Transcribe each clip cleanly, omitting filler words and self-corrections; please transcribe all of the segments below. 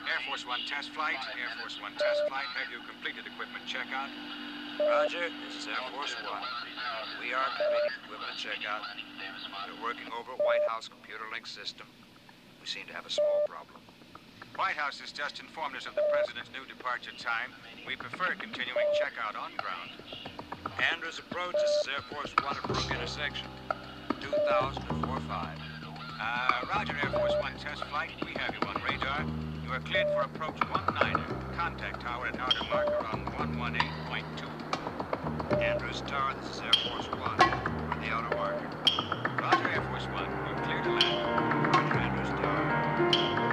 Air Force One test flight. Air Force One test flight. Have you completed equipment checkout? Roger, this is Air Force One. We are completing equipment checkout. We're working over White House computer link system. We seem to have a small problem. White House has just informed us of the President's new departure time. We prefer continuing checkout on ground. Andrews approach, this is Air Force One at Brook intersection. 2000 to 45. Roger, Air Force One test flight. We have you on radar. You are cleared for approach 19er. Contact tower at outer marker on 118.2. Andrews Tower, this is Air Force One on the outer marker. Roger, Air Force One. You're clear to land. Roger, Andrews Tower. Clear to land.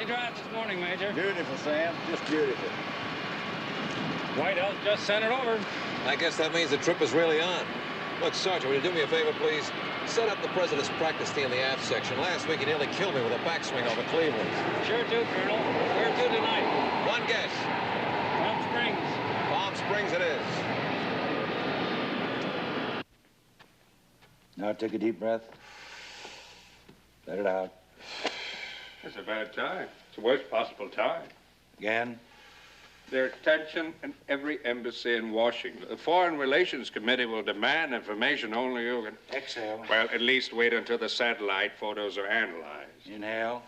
Drive this morning, Major. Beautiful, Sam. Just beautiful. White House just sent it over. I guess that means the trip is really on. Look, Sergeant, will you do me a favor, please? Set up the President's practice tee in the aft section. Last week, he nearly killed me with a backswing over Cleveland. Sure do, Colonel. Where to tonight? One guess. Palm Springs. Palm Springs it is. Now take a deep breath. Let it out. It's a bad time. It's the worst possible time. Again? There's tension in every embassy in Washington. The Foreign Relations Committee will demand information only you can... Exhale. Well, at least wait until the satellite photos are analyzed. Inhale.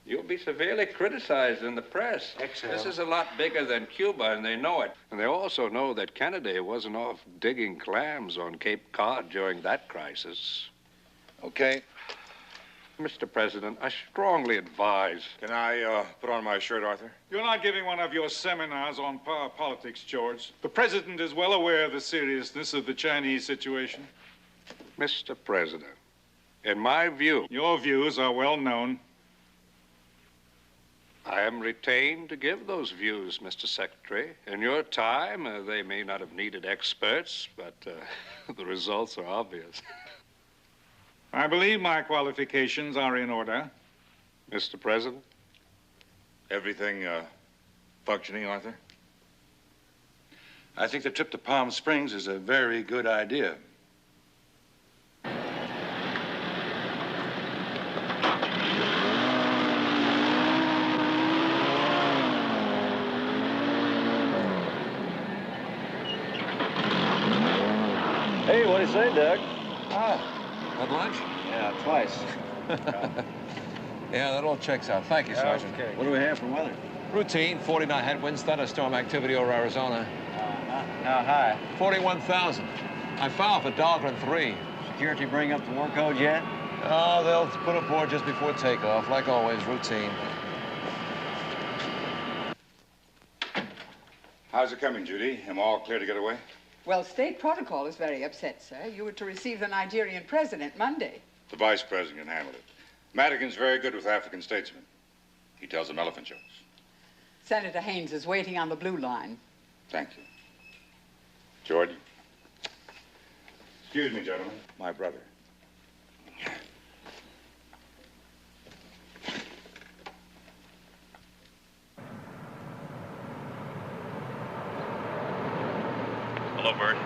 You'll be severely criticized in the press. Exhale. This is a lot bigger than Cuba, and they know it. And they also know that Kennedy wasn't off digging clams on Cape Cod during that crisis. Okay. Mr. President, I strongly advise. Can I put on my shirt, Arthur? You're not giving one of your seminars on power politics, George. The president is well aware of the seriousness of the Chinese situation. Mr. President, in my view, Your views are well known. I am retained to give those views, Mr. Secretary. In your time, they may not have needed experts, but the results are obvious. I believe my qualifications are in order. Mr. President? Everything functioning, Arthur? I think the trip to Palm Springs is a very good idea. Hey, what do you say, Doug? Had lunch? Yeah, twice. Yeah, that all checks out. Thank you, Sergeant. Okay. What do we have for weather? Routine, 49 headwinds, thunderstorm activity over Arizona. How high? 41,000. I filed for Dahlgren 3. Security bring up the war code yet? Oh, they'll put aboard just before takeoff, like always, routine. How's it coming, Judy? Am I all clear to get away? Well, state protocol is very upset, sir. You were to receive the Nigerian president Monday. The vice president can handle it. Madigan's very good with African statesmen. He tells them elephant jokes. Senator Haynes is waiting on the blue line. Thank you. Jordan. Excuse me, gentlemen. My brother. Hello, Bert.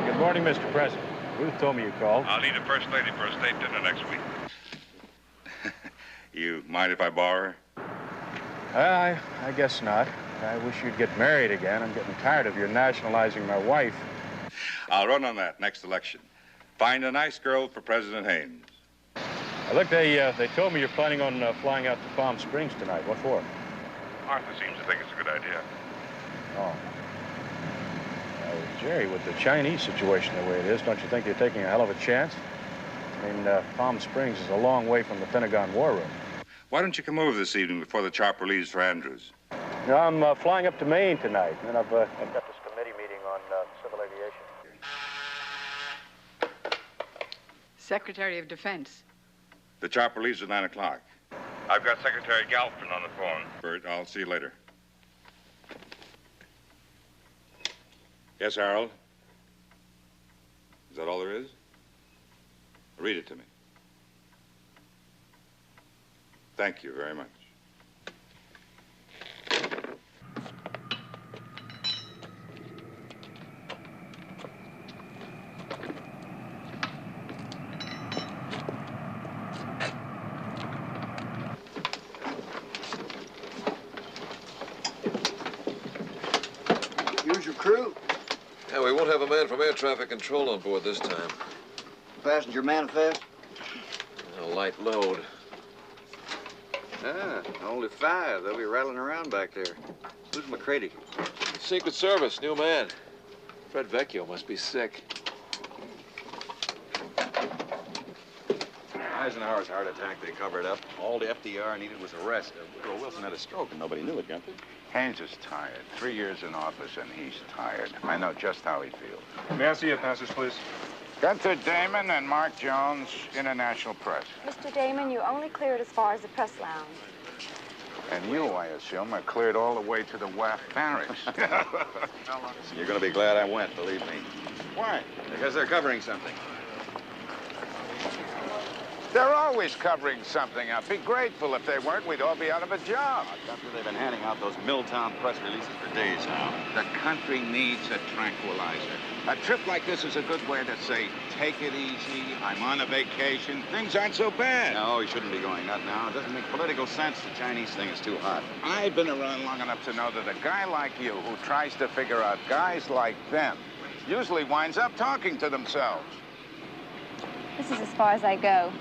Good morning, Mr. President. Ruth told me you called. I'll need a first lady for a state dinner next week. You mind if I borrow her? I guess not. I wish you'd get married again. I'm getting tired of your nationalizing my wife. I'll run on that next election. Find a nice girl for President Haynes. Look, they told me you're planning on flying out to Palm Springs tonight. What for? Arthur seems to think it's a good idea. Oh. Jerry, with the Chinese situation the way it is, don't you think you're taking a hell of a chance? I mean, Palm Springs is a long way from the Pentagon War Room. Why don't you come over this evening before the chopper leaves for Andrews? No, I'm flying up to Maine tonight, and I've got this committee meeting on civil aviation. Secretary of Defense. The chopper leaves at 9 o'clock. I've got Secretary Galvin on the phone. Bert, I'll see you later. Yes, Harold? Is that all there is? Read it to me. Thank you very much. Here's your crew. Yeah, we won't have a man from air traffic control on board this time. Passenger manifest? A light load. Ah, only 5. They'll be rattling around back there. Who's McCready? Secret Service, new man. Fred Vecchio must be sick. Eisenhower's heart attack, they covered up. All the FDR needed was arrest. Woodrow Wilson had a stroke and nobody knew it, Gunther. Haynes is tired. 3 years in office and he's tired. I know just how he feels. May I see your passage, please? Gunther Damon and Mark Jones, International Press. Mr. Damon, you only cleared as far as the press lounge. And you, I assume, are cleared all the way to the WAF barracks. You're going to be glad I went, believe me. Why? Because they're covering something. They're always covering something up. Be grateful. If they weren't, we'd all be out of a job. Gunther, they've been handing out those Milltown press releases for days now. The country needs a tranquilizer. A trip like this is a good way to say, take it easy, I'm on a vacation, things aren't so bad. No, he shouldn't be going. Not now. It doesn't make political sense. The Chinese thing is too hot. I've been around long enough to know that a guy like you who tries to figure out guys like them usually winds up talking to themselves. This is as far as I go.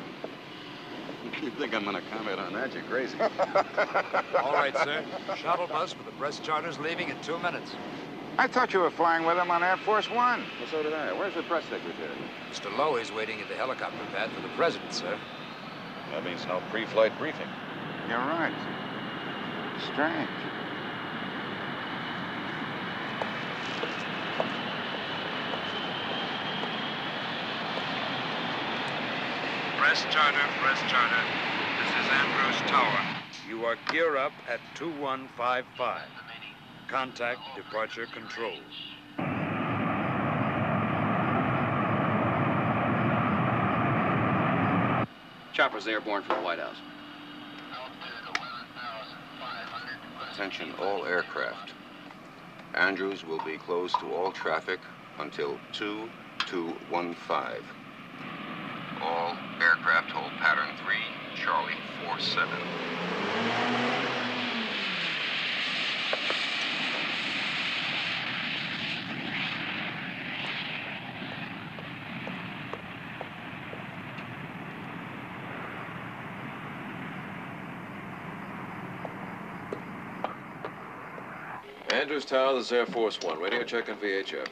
You think I'm going to comment on that? You're crazy. All right, sir. Shuttle bus for the press charter's leaving in 2 minutes. I thought you were flying with them on Air Force One. Well, so did I. Where's the press secretary? Mr. Lowy's waiting at the helicopter pad for the president, sir. That means no pre-flight briefing. You're right. Strange. Press charter, press charter. This is Andrews Tower. You are gear up at 2155. Contact departure controls. Chopper's airborne from the White House. Attention all aircraft. Andrews will be closed to all traffic until 2215. All aircraft hold pattern 3, Charlie 47. Andrews Tower, this is Air Force One. Radio check on VHF.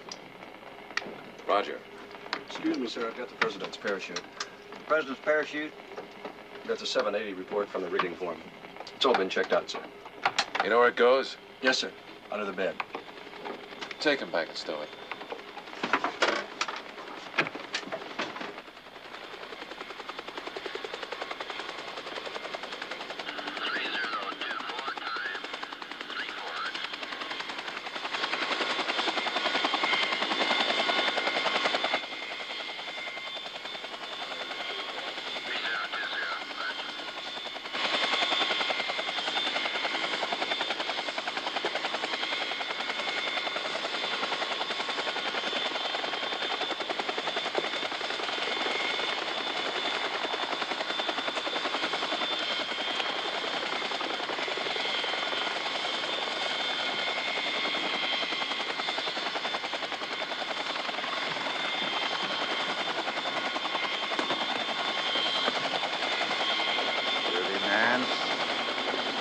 Roger. Excuse me, sir. I've got the president's parachute. President's parachute? That's a 780 report from the reading form. It's all been checked out, sir. You know where it goes? Yes, sir. Under the bed. Take him back and stow it.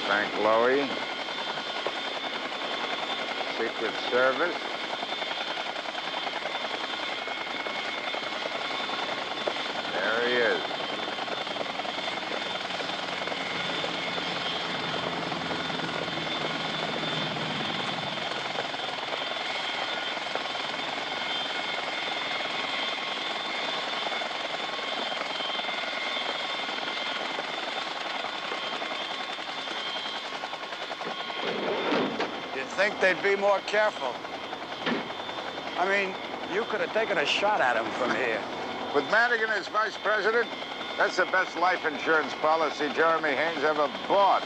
Frank Lowy, Secret Service. There he is. You'd think they'd be more careful. I mean, you could have taken a shot at him from here. With Madigan as vice president, that's the best life insurance policy Jeremy Haynes ever bought.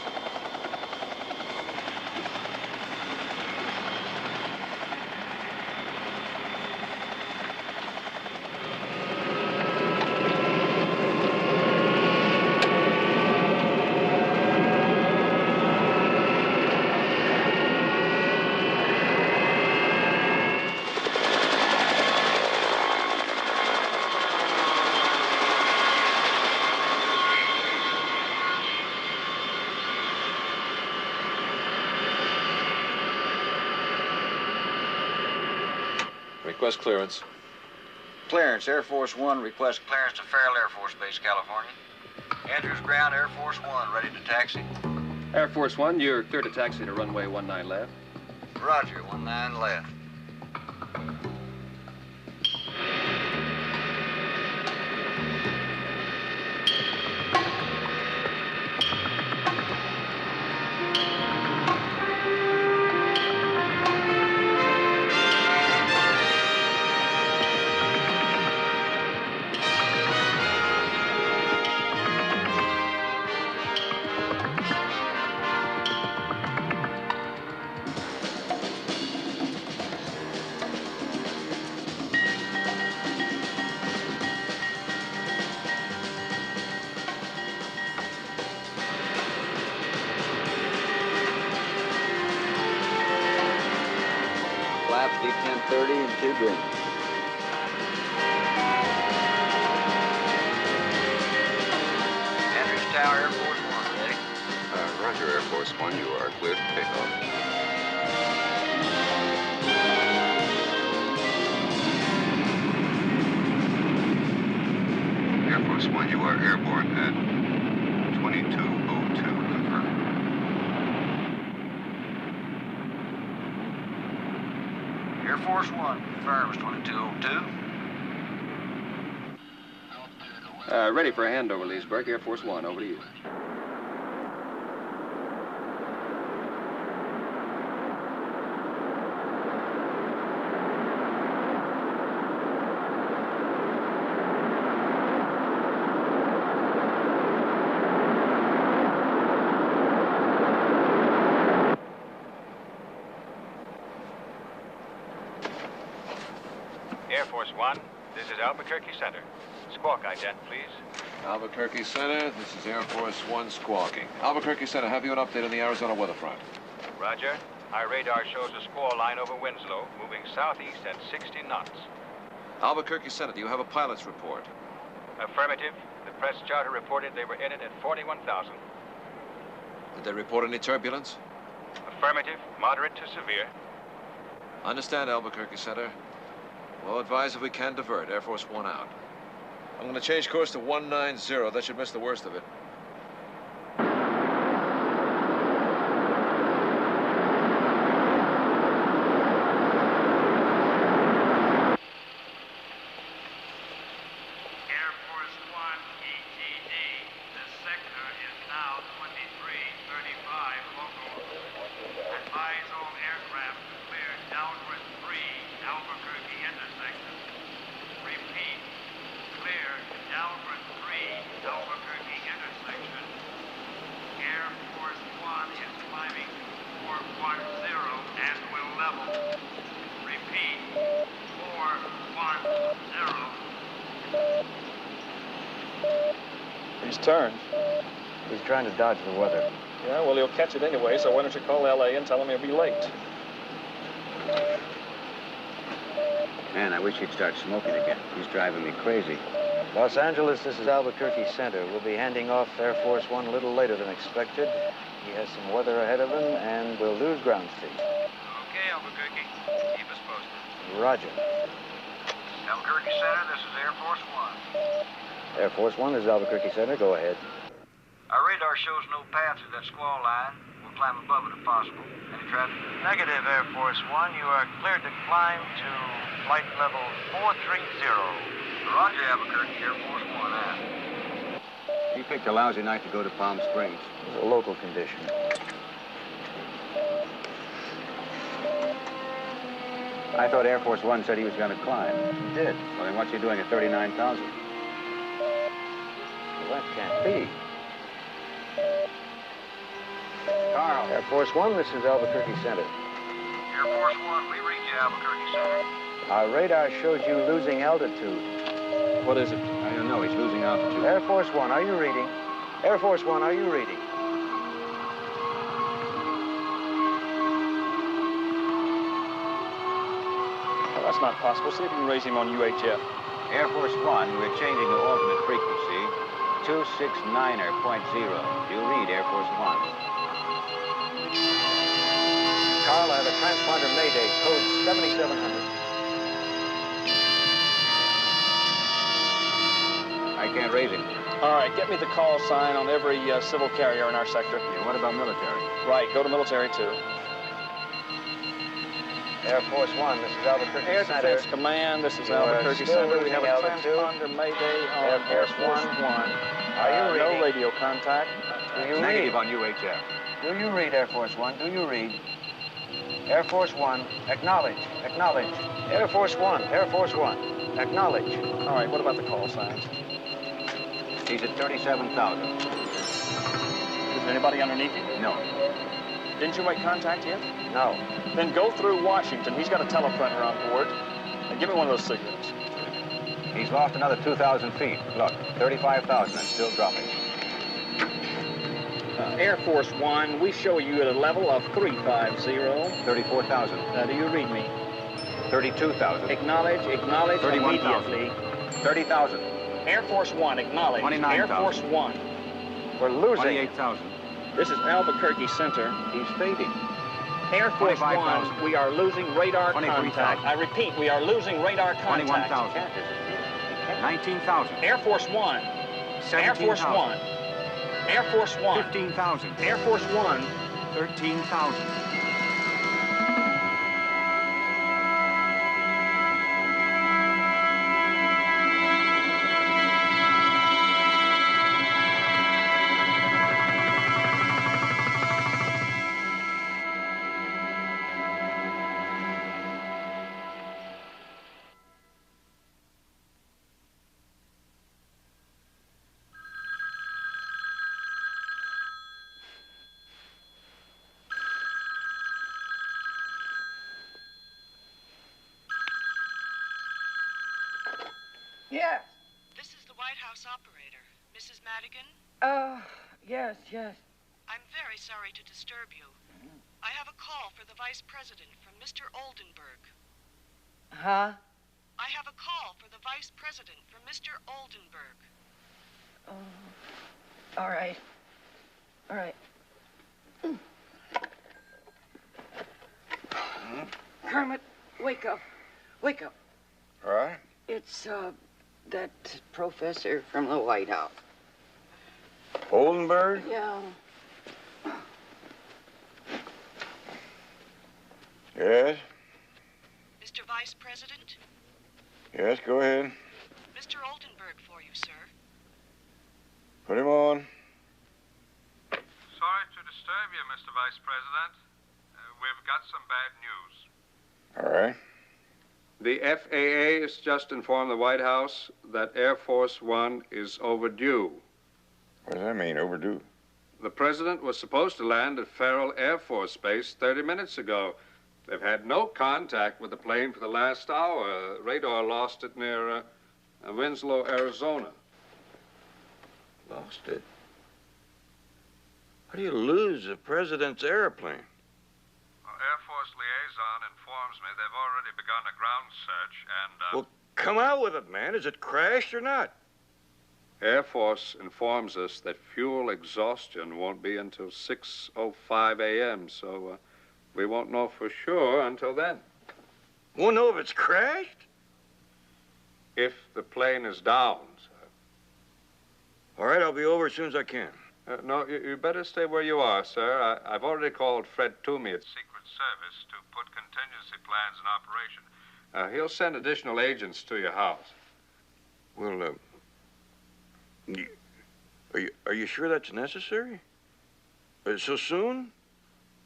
Request clearance. Clearance. Air Force One requests clearance to Farrell Air Force Base, California. Andrews Ground, Air Force One, ready to taxi. Air Force One, you're clear to taxi to runway 19 left. Roger, 19 left. Flaps D1030 and 2 green. Andrews Tower, Air Force One, ready? Roger, Air Force One, you are clear to take off. Air Force One, you are airborne at 2202, confirmed. Air Force One, confirms 2202. Ready for a handover, Leesburg. Air Force One, over to you. Air Force One, this is Albuquerque Center. Squawk ident, please. Albuquerque Center, this is Air Force One squawking. Albuquerque Center, have you an update on the Arizona weather front? Roger. Our radar shows a squall line over Winslow, moving southeast at 60 knots. Albuquerque Center, do you have a pilot's report? Affirmative. The press charter reported they were in it at 41,000. Did they report any turbulence? Affirmative. Moderate to severe. Understand, Albuquerque Center. We'll advise if we can divert. Air Force One out. I'm going to change course to 190. That should miss the worst of it. He's turned. He's trying to dodge the weather. Yeah, well, he'll catch it anyway, so why don't you call L.A. and tell him he'll be late? Man, I wish he'd start smoking again. He's driving me crazy. Los Angeles, this is Albuquerque Center. We'll be handing off Air Force One a little later than expected. He has some weather ahead of him, and we'll lose ground speed. Okay, Albuquerque. Keep us posted. Roger. Albuquerque Center, this is Air Force One. Air Force One, this is Albuquerque Center. Go ahead. Our radar shows no path through that squall line. We'll climb above it if possible. Any traffic? Negative, Air Force One. You are cleared to climb to flight level 430. Roger, Albuquerque, Air Force One out. He picked a lousy night to go to Palm Springs. It's a local condition. I thought Air Force One said he was going to climb. He did. Well, then what's he doing at 39,000? Well, that can't be. Carl. Air Force One, this is Albuquerque Center. Air Force One, we read you, Albuquerque Center. Our radar shows you losing altitude. What is it? I don't know. He's losing altitude. Air Force One, are you reading? Air Force One, are you reading? Well, that's not possible. See if you can raise him on UHF. Air Force One, we're changing to alternate frequency. 269.0. You read, Air Force One. Carl, I have a transponder Mayday, code 7700. I can't raise him. All right, get me the call sign on every civil carrier in our sector. Yeah, what about military? Right, go to military, too. Air Force One, this is Albuquerque Air Center. Defense Command, this is You are Albuquerque still Center. We have a losing altitude. transponder Mayday on Air Air Force Force One. Are you reading? No radio contact. Do you Negative read? on UHF. Do you read, Air Force One? Do you read? Air Force One, acknowledge, acknowledge. Air Force One, Air Force One, acknowledge. All right, what about the call signs? He's at 37,000. Is there anybody underneath him? No. Didn't you make contact yet? No. Then go through Washington. He's got a teleprinter on board. And give me one of those signals. He's lost another 2,000 feet. Look, 35,000 and still dropping. Air Force One, we show you at a level of 350. 34,000. Do you read me? 32,000. Acknowledge 31,000. immediately. 30,000. Air Force One, acknowledge. 29,000. Air Force One. We're losing. 28,000. This is Albuquerque Center. He's fading. Air Force 25,000. One, we are losing radar 23,000. contact. I repeat, we are losing radar contact. 21,000. 19,000. Air Force One. Air Force 17,000. One. Air Force One. 15,000. Air Force One. 13,000. Yes. This is the White House operator. Mrs. Madigan? Yes, yes. I'm very sorry to disturb you. I have a call for the Vice President from Mr. Oldenburg. Huh? I have a call for the Vice President from Mr. Oldenburg. All right. All right. Kermit, wake up. Wake up. All right. It's, that professor from the White House. Oldenburg? Yeah. Yes? Mr. Vice President? Yes, go ahead. Mr. Oldenburg for you, sir. Put him on. Sorry to disturb you, Mr. Vice President. We've got some bad news. All right. The FAA has just informed the White House that Air Force One is overdue. What does that mean, overdue? The president was supposed to land at Farrell Air Force Base 30 minutes ago. They've had no contact with the plane for the last hour. Radar lost it near Winslow, Arizona. Lost it? How do you lose the president's airplane? Air Force liaison informs me they've already begun a ground search and... Well, come out with it, man. Is it crashed or not? Air Force informs us that fuel exhaustion won't be until 6:05 a.m., so we won't know for sure until then. Won't know if it's crashed? If the plane is down, sir. All right, I'll be over as soon as I can. No, you better stay where you are, sir. I've already called Fred Toomey at Secret Service to put contingency plans in operation. He'll send additional agents to your house. Well, are you sure that's necessary? So soon?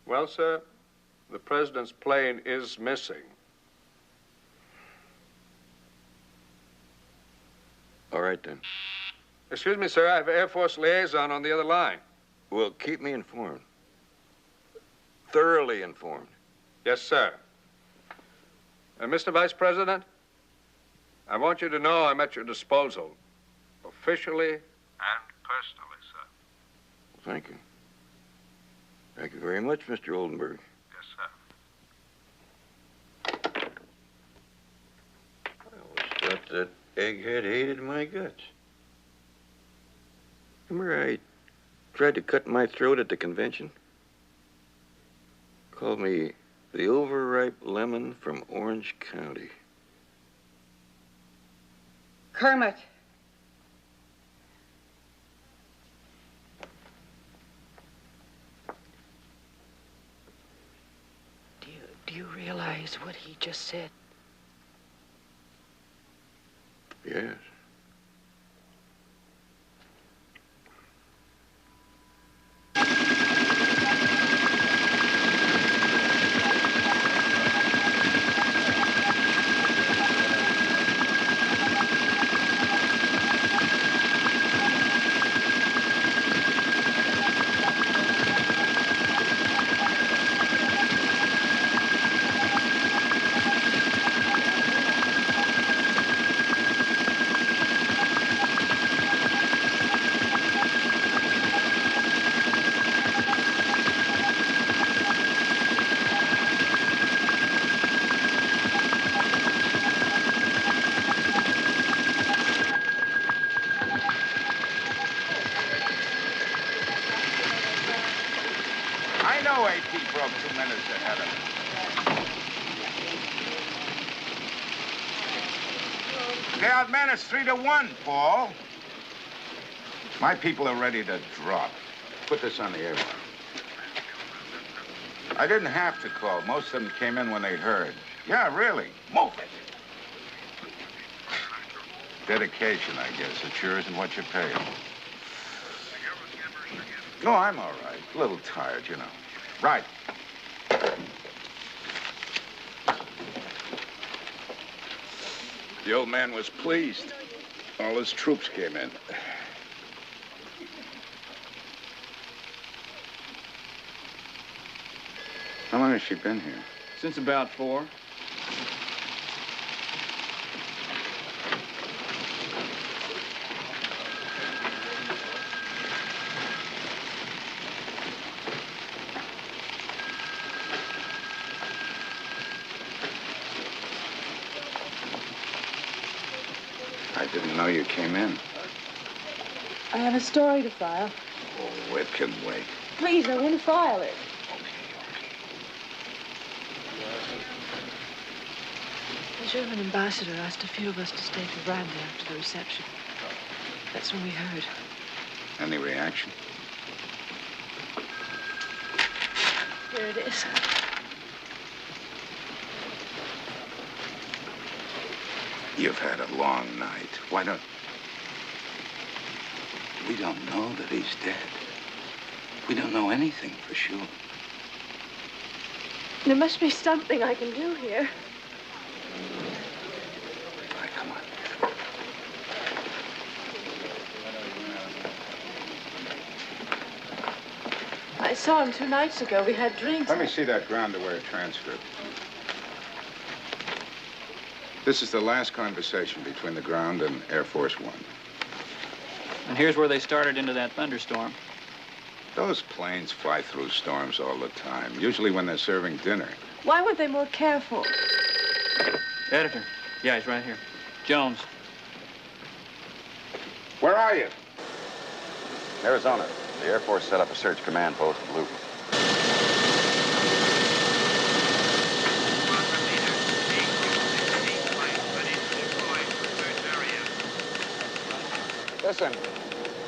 Well, sir, the president's plane is missing. All right, then. Excuse me, sir. I have Air Force liaison on the other line. Well, keep me informed. Thoroughly informed. Yes, sir. Mr. Vice President, I want you to know I'm at your disposal. Officially and personally, sir. Thank you. Thank you very much, Mr. Oldenburg. Yes, sir. I always thought that egghead hated my guts. Remember I tried to cut my throat at the convention? Called me the overripe lemon from Orange County. Kermit. Do you realize what he just said? Yes. I know AP broke 2 minutes ahead of him. The odd man is 3-1, Paul. My people are ready to drop. Put this on the air. I didn't have to call. Most of them came in when they heard. Yeah, really. Move it. Dedication, I guess. It sure isn't what you pay them. No, I'm all right. A little tired, you know. Right. The old man was pleased. All his troops came in. How long has she been here? Since about 4. I didn't know you came in. I have a story to file. Oh, it can wait. Please, I want to file it. The German ambassador asked a few of us to stay for brandy after the reception. That's when we heard. Any reaction? Here it is. You've had a long night. Why don't... We don't know that he's dead. We don't know anything for sure. There must be something I can do here. All right, come on. I saw him 2 nights ago. We had drinks. Let me see that ground-to-wear transcript. This is the last conversation between the ground and Air Force One. And here's where they started into that thunderstorm. Those planes fly through storms all the time, usually when they're serving dinner. Why weren't they more careful? Editor. Yeah, he's right here. Jones. Where are you? Arizona. The Air Force set up a search command post at Luton. Listen,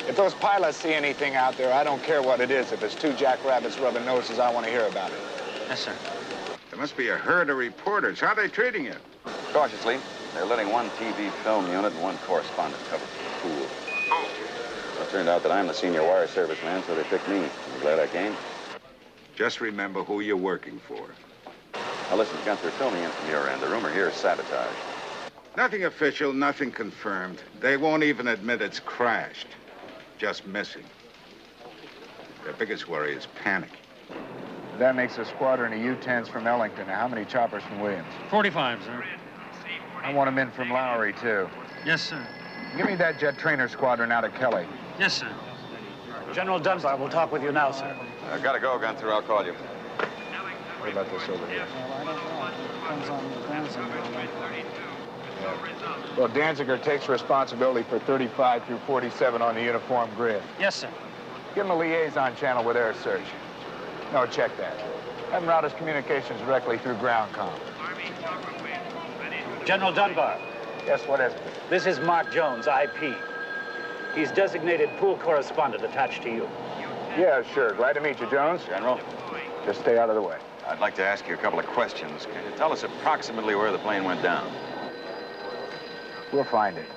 if those pilots see anything out there, I don't care what it is. If it's 2 jackrabbits rubbing noses, I want to hear about it. Yes, sir. There must be a herd of reporters. How are they treating you? Cautiously, they're letting 1 TV film unit and 1 correspondent cover the pool. It turned out that I'm the senior wire service man, so they picked me. I'm glad I came. Just remember who you're working for. Now listen, Gunther, fill me in from your end. The rumor here is sabotage. Nothing official, nothing confirmed. They won't even admit it's crashed. Just missing. Their biggest worry is panic. That makes a squadron of U-10s from Ellington. Now, how many choppers from Williams? 45, sir. I want them in from Lowry, too. Yes, sir. Give me that jet trainer squadron out of Kelly. Yes, sir. General Dunbar will talk with you now, sir. I gotta go, Gunther. I'll call you. What about this over here? Well, Danziger takes responsibility for 35 through 47 on the uniform grid. Yes, sir. Give him a liaison channel with air search. No, check that. Have him route his communications directly through ground comm. General Dunbar. Yes, what is it? This is Mark Jones, IP. He's designated pool correspondent attached to you. Yeah, sure. Glad to meet you, Jones. General? Just stay out of the way. I'd like to ask you a couple of questions. Can you tell us approximately where the plane went down? We'll find it.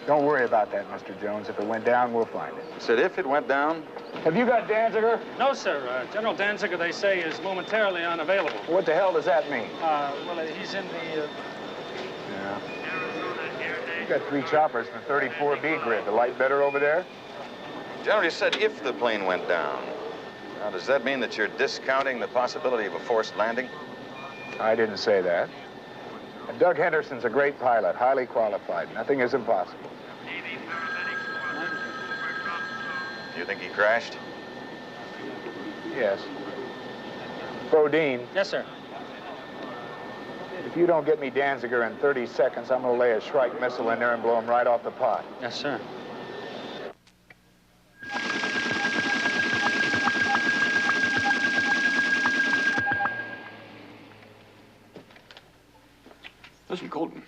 Don't worry about that, Mr. Jones. If it went down, we'll find it. I said if it went down? Have you got Danziger? No, sir. General Danziger, they say, is momentarily unavailable. What the hell does that mean? Well, he's in the... Yeah. You got 3 choppers from the 34B grid. The light better over there? General, you said if the plane went down. Now, does that mean that you're discounting the possibility of a forced landing? I didn't say that. Doug Henderson's a great pilot, highly qualified. Nothing is impossible. Do you think he crashed? Yes. Bodine. Yes, sir. If you don't get me Danziger in 30 seconds, I'm going to lay a Shrike missile in there and blow him right off the pot. Yes, sir. Listen, Colton,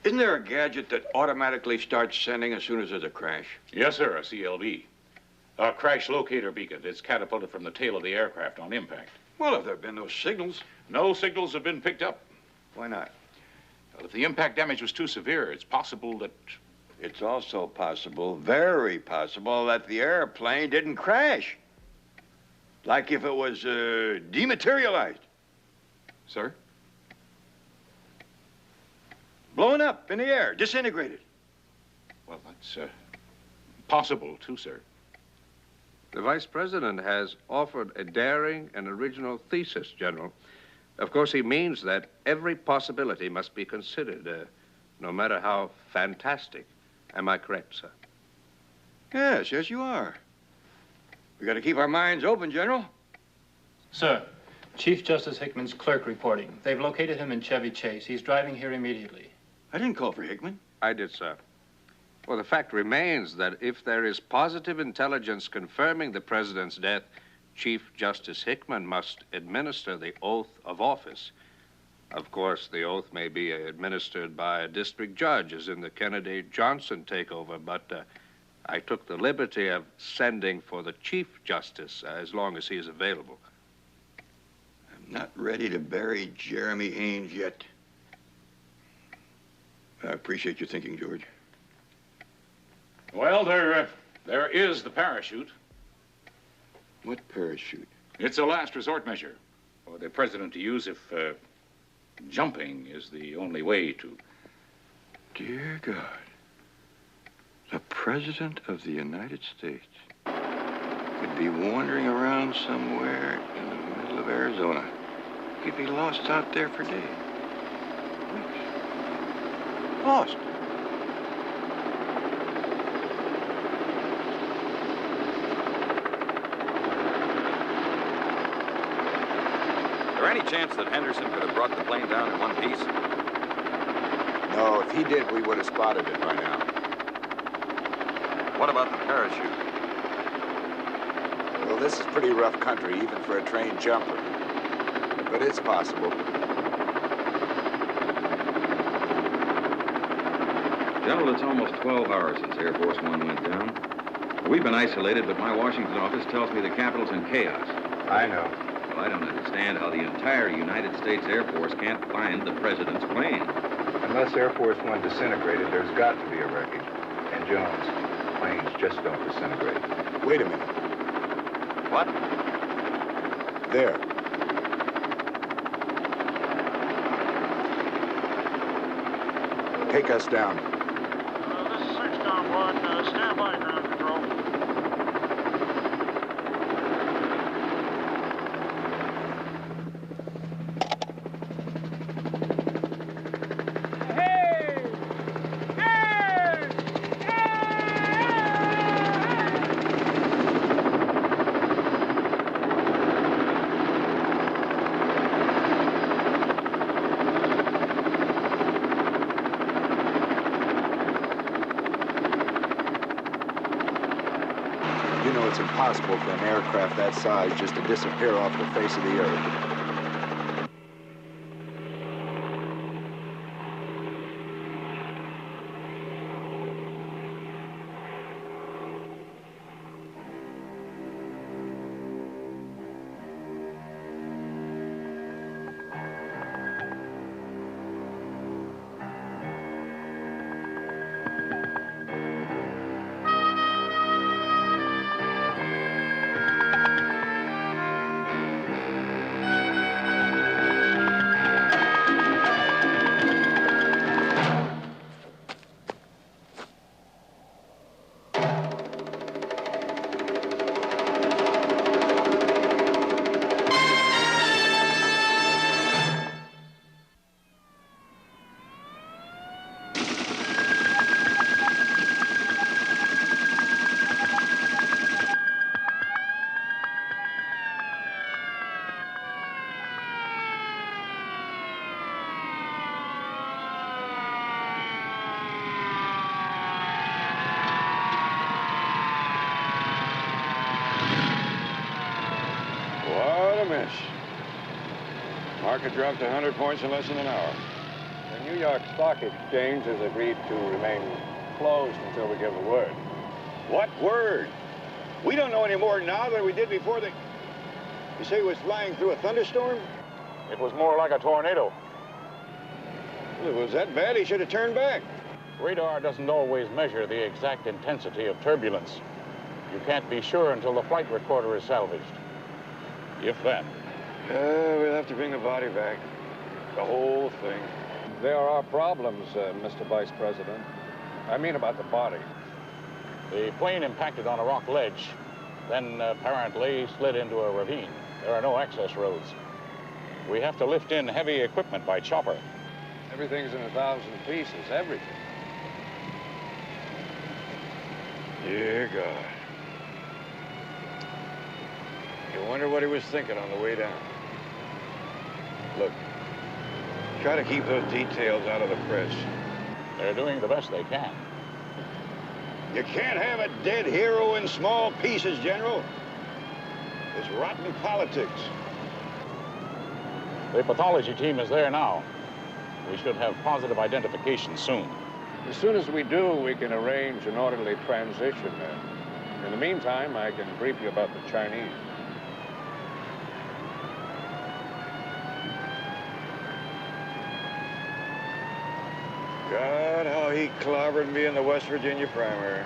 Isn't there a gadget that automatically starts sending as soon as there's a crash? Yes, sir, a CLB. A crash locator beacon. It's catapulted from the tail of the aircraft on impact. Well, if there have been no signals. No signals have been picked up. Why not? Well, if the impact damage was too severe, it's possible that... It's also possible, very possible, that the airplane didn't crash. Like if it was dematerialized. Sir? Blown up in the air, disintegrated. Well, that's possible, too, sir. The Vice President has offered a daring and original thesis, General. Of course, he means that every possibility must be considered, no matter how fantastic. Am I correct, sir? Yes, yes, you are. We got to keep our minds open, General. Sir, Chief Justice Hickman's clerk reporting. They've located him in Chevy Chase. He's driving here immediately. I didn't call for Hickman. I did, sir. Well, the fact remains that if there is positive intelligence confirming the president's death, Chief Justice Hickman must administer the oath of office. Of course, the oath may be administered by a district judge, as in the Kennedy-Johnson takeover, but I took the liberty of sending for the Chief Justice as long as he is available. I'm not ready to bury Jeremy Haynes yet. I appreciate your thinking, George. Well, there is the parachute. What parachute? It's a last resort measure for the president to use if jumping is the only way to... Dear God. The President of the United States could be wandering around somewhere in the middle of Arizona. He'd be lost out there for days. Weeks. Lost. Is there any chance that Henderson could have brought the plane down in one piece? No, if he did, we would have spotted it by now. What about the parachute? Well, this is pretty rough country, even for a trained jumper. But it's possible. General, it's almost 12 hours since Air Force One went down. We've been isolated, but my Washington office tells me the capital's in chaos. I know. Well, I don't understand how the entire United States Air Force can't find the president's plane. Unless Air Force One disintegrated, there's got to be a wreckage. And Jones, planes just don't disintegrate. Wait a minute. What? There. Take us down. This is 6 Tom 1. Stand by, ground control. You know it's impossible for an aircraft that size just to disappear off the face of the earth. What a miss. Market dropped 100 points in less than an hour. The New York Stock Exchange has agreed to remain closed until we give the word. What word? We don't know any more now than we did before the... You say he was flying through a thunderstorm? It was more like a tornado. Well, it was that bad, he should have turned back. Radar doesn't always measure the exact intensity of turbulence. You can't be sure until the flight recorder is salvaged. If then. We'll have to bring the body back. The whole thing. There are problems, Mr. Vice President. I mean about the body. The plane impacted on a rock ledge, then apparently slid into a ravine. There are no access roads. We have to lift in heavy equipment by chopper. Everything's in 1,000 pieces, everything. Dear God. You wonder what he was thinking on the way down. Look, try to keep those details out of the press. They're doing the best they can. You can't have a dead hero in small pieces, General. It's rotten politics. The pathology team is there now. We should have positive identification soon. As soon as we do, we can arrange an orderly transition. In the meantime, I can brief you about the Chinese. God, how he clobbered me in the West Virginia primary.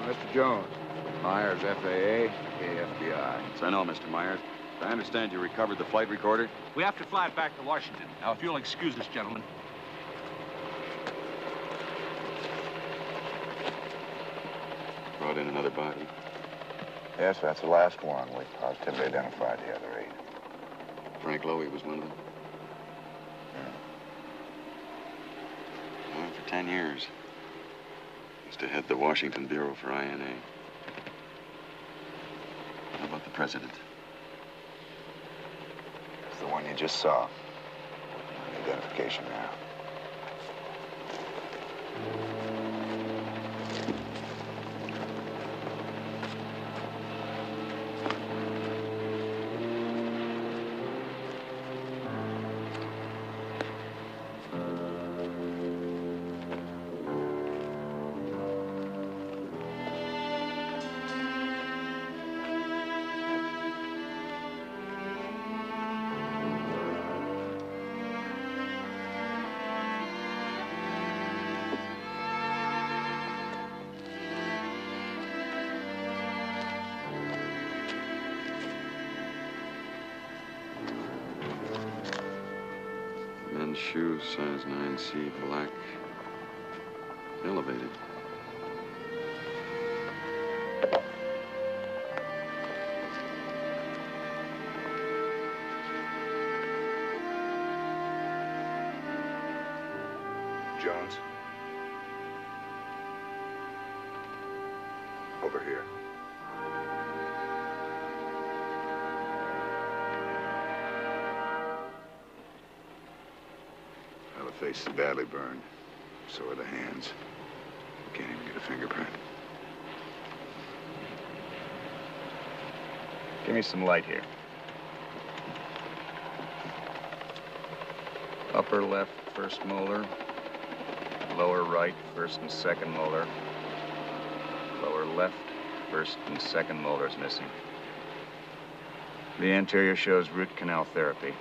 Mr. Jones. Myers, FAA, KFBI. So I know, Mr. Myers. I understand you recovered the flight recorder. We have to fly it back to Washington. Now, if you'll excuse us, gentlemen. Brought in another body. Yes, that's the last one. We positively identified the other 8. Frank Lowy was one of them. Yeah. Well, for 10 years. Used to head the Washington Bureau for INA. How about the president? It's the one you just saw. Identification now. Men's shoes, size 9C, black. Elevated. Over here. Well, the face is badly burned. So are the hands. Can't even get a fingerprint. Give me some light here. Upper left, first molar. Lower right, first and second molar. Lower left, first and second molars missing. The anterior shows root canal therapy.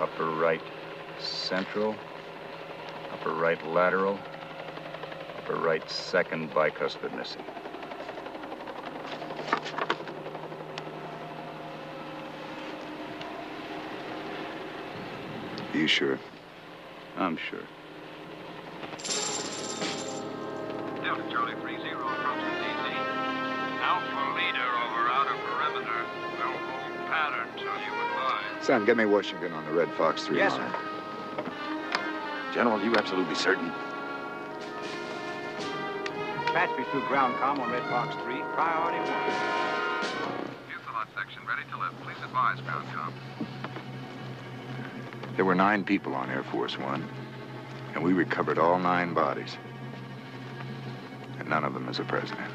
Upper right, central. Upper right, lateral. Upper right, second bicuspid missing. Are you sure? I'm sure. Delta Charlie 30 approaching DC. Alpha leader over outer perimeter. Will hold pattern till you advise. Son, get me Washington on the Red Fox 3 Yes, line. General, you absolutely certain? Patch me through ground comm on Red Fox 3, priority 1. Fuselage section ready to lift. Please advise, ground comm. There were 9 people on Air Force One, and we recovered all 9 bodies. And none of them is a president.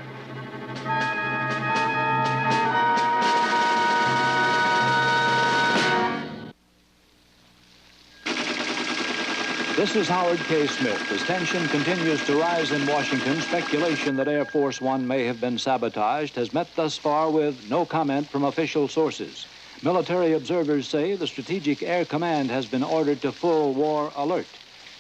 This is Howard K. Smith. As tension continues to rise in Washington, speculation that Air Force One may have been sabotaged has met thus far with no comment from official sources. Military observers say the Strategic Air Command has been ordered to full war alert.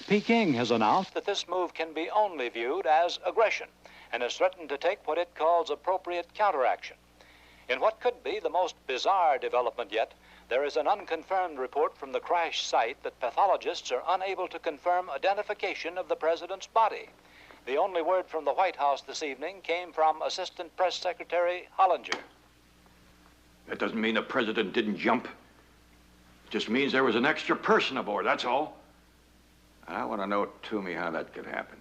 Peking has announced that this move can be only viewed as aggression and has threatened to take what it calls appropriate counteraction. In what could be the most bizarre development yet, there is an unconfirmed report from the crash site that pathologists are unable to confirm identification of the president's body. The only word from the White House this evening came from Assistant Press Secretary Hollinger. That doesn't mean the president didn't jump. It just means there was an extra person aboard, that's all. I want to know, Toomey, how that could happen.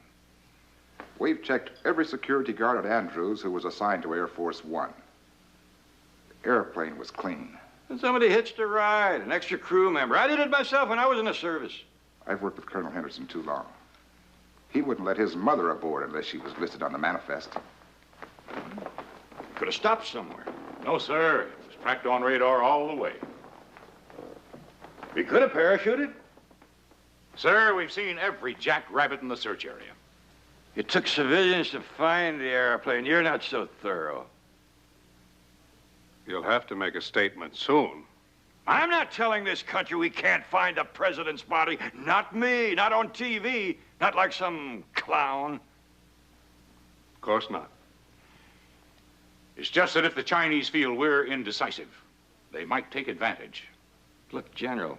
We've checked every security guard at Andrews who was assigned to Air Force One. The airplane was clean. And somebody hitched a ride, an extra crew member. I did it myself when I was in the service. I've worked with Colonel Henderson too long. He wouldn't let his mother aboard unless she was listed on the manifest. Could have stopped somewhere. No, sir. It was tracked on radar all the way. We could have parachuted. Sir, we've seen every jackrabbit in the search area. It took civilians to find the airplane. You're not so thorough. You'll have to make a statement soon. I'm not telling this country we can't find the president's body. Not me, not on TV, not like some clown. Of course not. It's just that if the Chinese feel we're indecisive, they might take advantage. Look, General,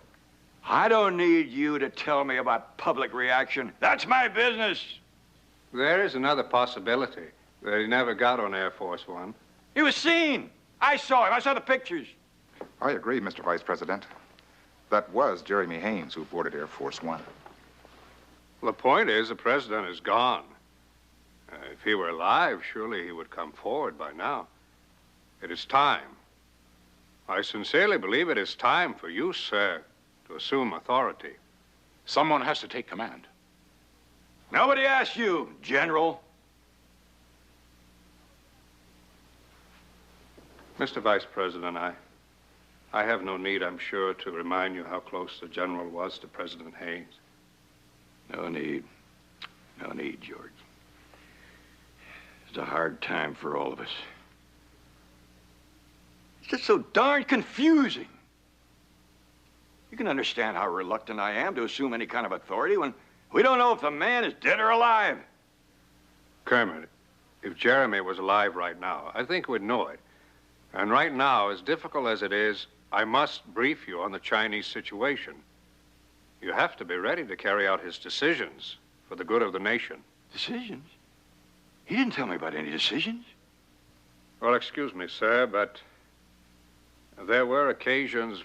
I don't need you to tell me about public reaction. That's my business. There is another possibility that he never got on Air Force One. He was seen. I saw him. I saw the pictures. I agree, Mr. Vice President. That was Jeremy Haynes who boarded Air Force One. Well, the point is the president is gone. If he were alive, surely he would come forward by now. It is time. I sincerely believe it is time for you, sir, to assume authority. Someone has to take command. Nobody asked you, General. Mr. Vice President, I have no need, I'm sure, to remind you how close the general was to President Haynes. No need. No need, George. It's a hard time for all of us. It's just so darn confusing. You can understand how reluctant I am to assume any kind of authority when we don't know if the man is dead or alive. Kermit, if Jeremy was alive right now, I think we'd know it. And right now, as difficult as it is, I must brief you on the Chinese situation. You have to be ready to carry out his decisions for the good of the nation. Decisions? He didn't tell me about any decisions. Well, excuse me, sir, but there were occasions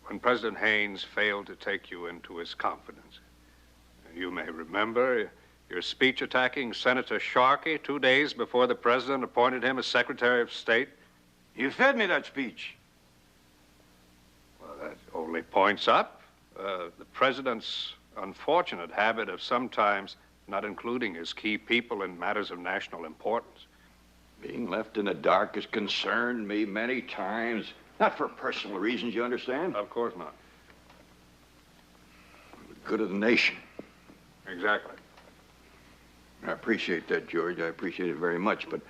when President Haynes failed to take you into his confidence. You may remember Your speech attacking Senator Sharkey 2 days before the president appointed him as Secretary of State. You fed me that speech. Well, that only points up the president's unfortunate habit of sometimes not including his key people in matters of national importance. Being left in the dark has concerned me many times. Not for personal reasons, you understand? Of course not. For the good of the nation. Exactly. I appreciate that, George. I appreciate it very much, but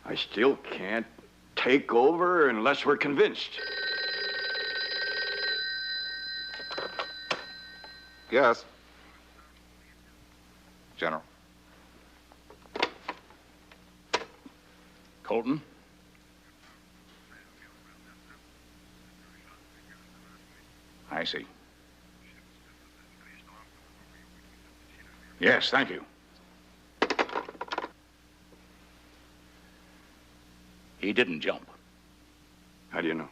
I still can't take over unless we're convinced. Yes. General. Colton? I see. Yes, thank you. He didn't jump. How do you know?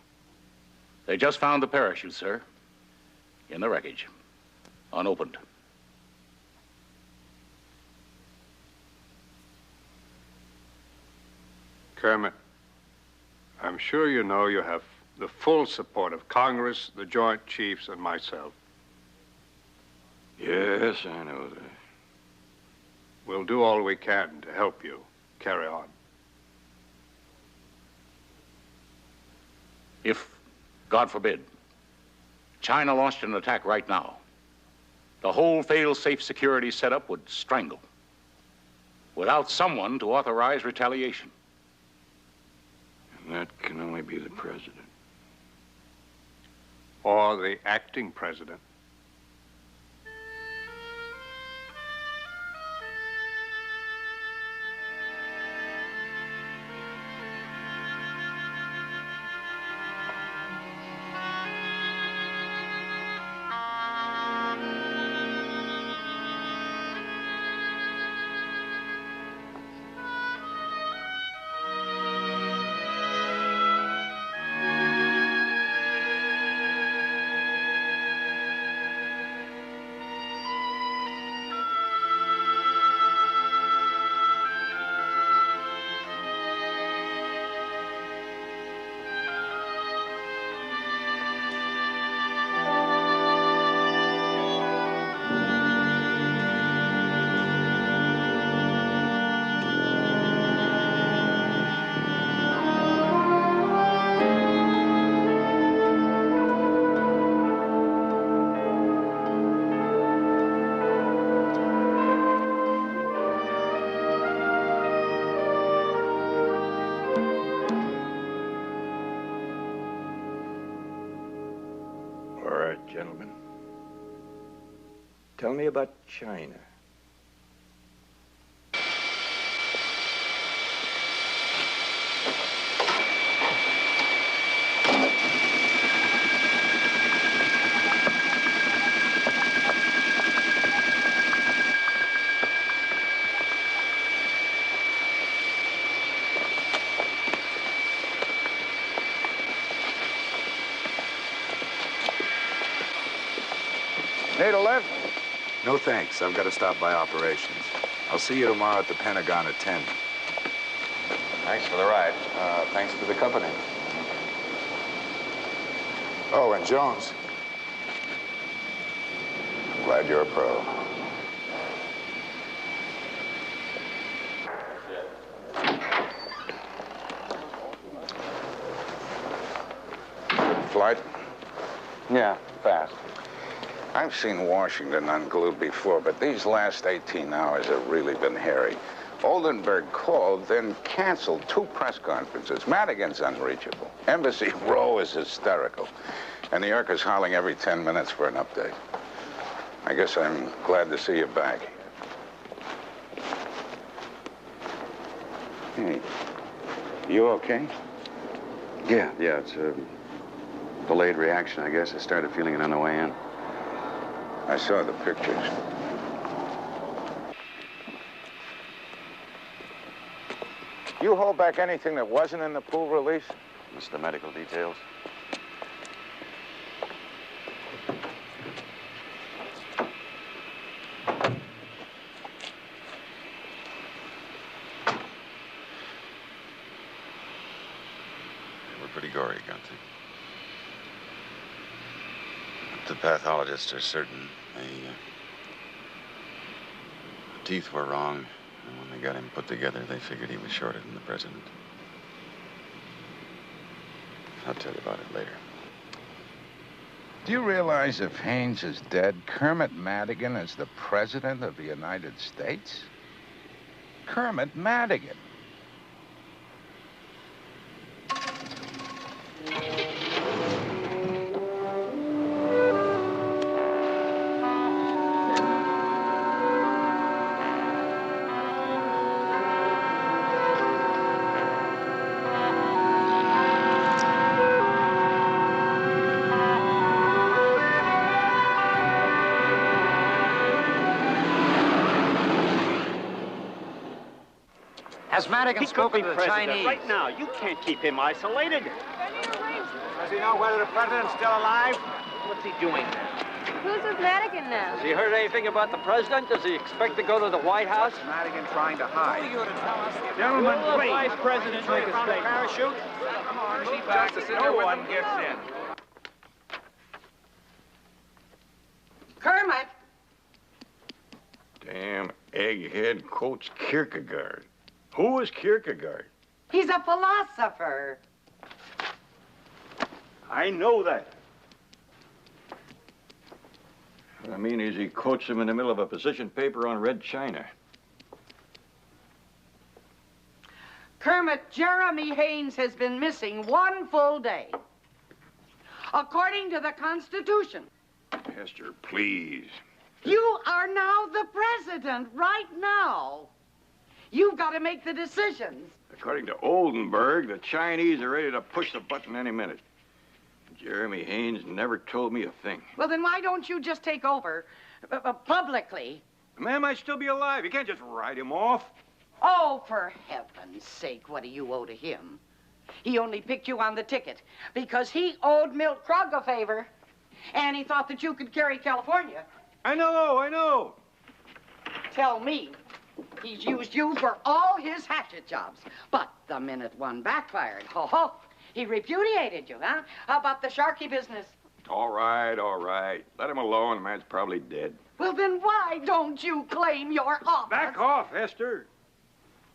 They just found the parachute, sir. In the wreckage. Unopened. Kermit, I'm sure you know you have the full support of Congress, the Joint Chiefs, and myself. Yes, I know that. We'll do all we can to help you carry on. If, God forbid, China launched an attack right now, the whole fail-safe security setup would strangle without someone to authorize retaliation. And that can only be the president. Or the acting president. Gentlemen, tell me about China. Need a lift? No, thanks. I've got to stop by operations. I'll see you tomorrow at the Pentagon at 10. Thanks for the ride. Thanks for the company. Oh, and Jones. I'm glad you're a pro. Flight? Yeah, fast. I've seen Washington unglued before, but these last 18 hours have really been hairy. Oldenburg called, then canceled 2 press conferences. Madigan's unreachable. Embassy Row is hysterical. And New York is howling every 10 minutes for an update. I guess I'm glad to see you back. Hey, you okay? Yeah, it's a delayed reaction, I guess. I started feeling it on the way in. I saw the pictures. You hold back anything that wasn't in the pool release? Just the medical details. pretty gory, Gunther. The pathologists are certain the teeth were wrong, and when they got him put together, they figured he was shorter than the president. I'll tell you about it later. Do you realize if Haynes is dead, Kermit Madigan is the President of the United States? Kermit Madigan. Has Madigan spoken to the Chinese? Right now. You can't keep him isolated. Does he know whether the president's still alive? What's he doing now? Who's with Madigan now? Has he heard anything about the president? Does he expect to go to the White House? What's Madigan trying to hide? Gentlemen, please. Vice President make a statement. Parachute? Come on, move back. No one gets in. Kermit! Damn egghead quotes Kierkegaard. Who is Kierkegaard? He's a philosopher. I know that. What I mean is he quotes him in the middle of a position paper on Red China. Kermit, Jeremy Haynes has been missing 1 full day. According to the Constitution. Hester, please. You are now the president, right now. You've got to make the decisions. According to Oldenburg, the Chinese are ready to push the button any minute. Jeremy Haynes never told me a thing. Well, then why don't you just take over publicly? The man might still be alive. You can't just write him off. Oh, for heaven's sake, what do you owe to him? He only picked you on the ticket because he owed Milt Krug a favor, and he thought that you could carry California. I know. Tell me, he's used you for all his hatchet jobs. But the minute one backfired, he repudiated you, huh? How about the Sharkey business? All right. Let him alone. The man's probably dead. Well, then why don't you claim your office? Back off, Hester.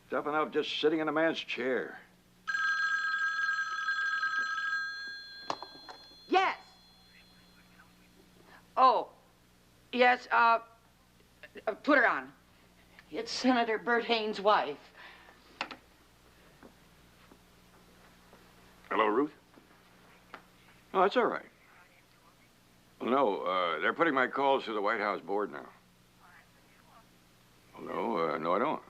Tough enough just sitting in a man's chair. Yes. Oh, yes, put her on. It's Senator Bert Haynes' wife. Hello, Ruth? Oh, that's all right. Well, no, they're putting my calls through the White House board now. Well, no, I don't.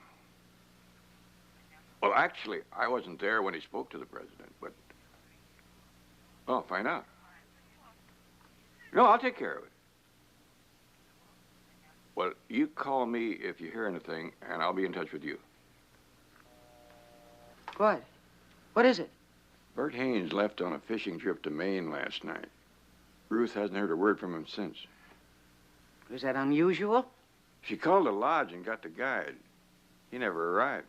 Well, actually, I wasn't there when he spoke to the president, but... Oh, find out. No, I'll take care of it. Well, you call me if you hear anything, and I'll be in touch with you. What? What is it? Bert Haynes left on a fishing trip to Maine last night. Ruth hasn't heard a word from him since. Is that unusual? She called the lodge and got the guide. He never arrived.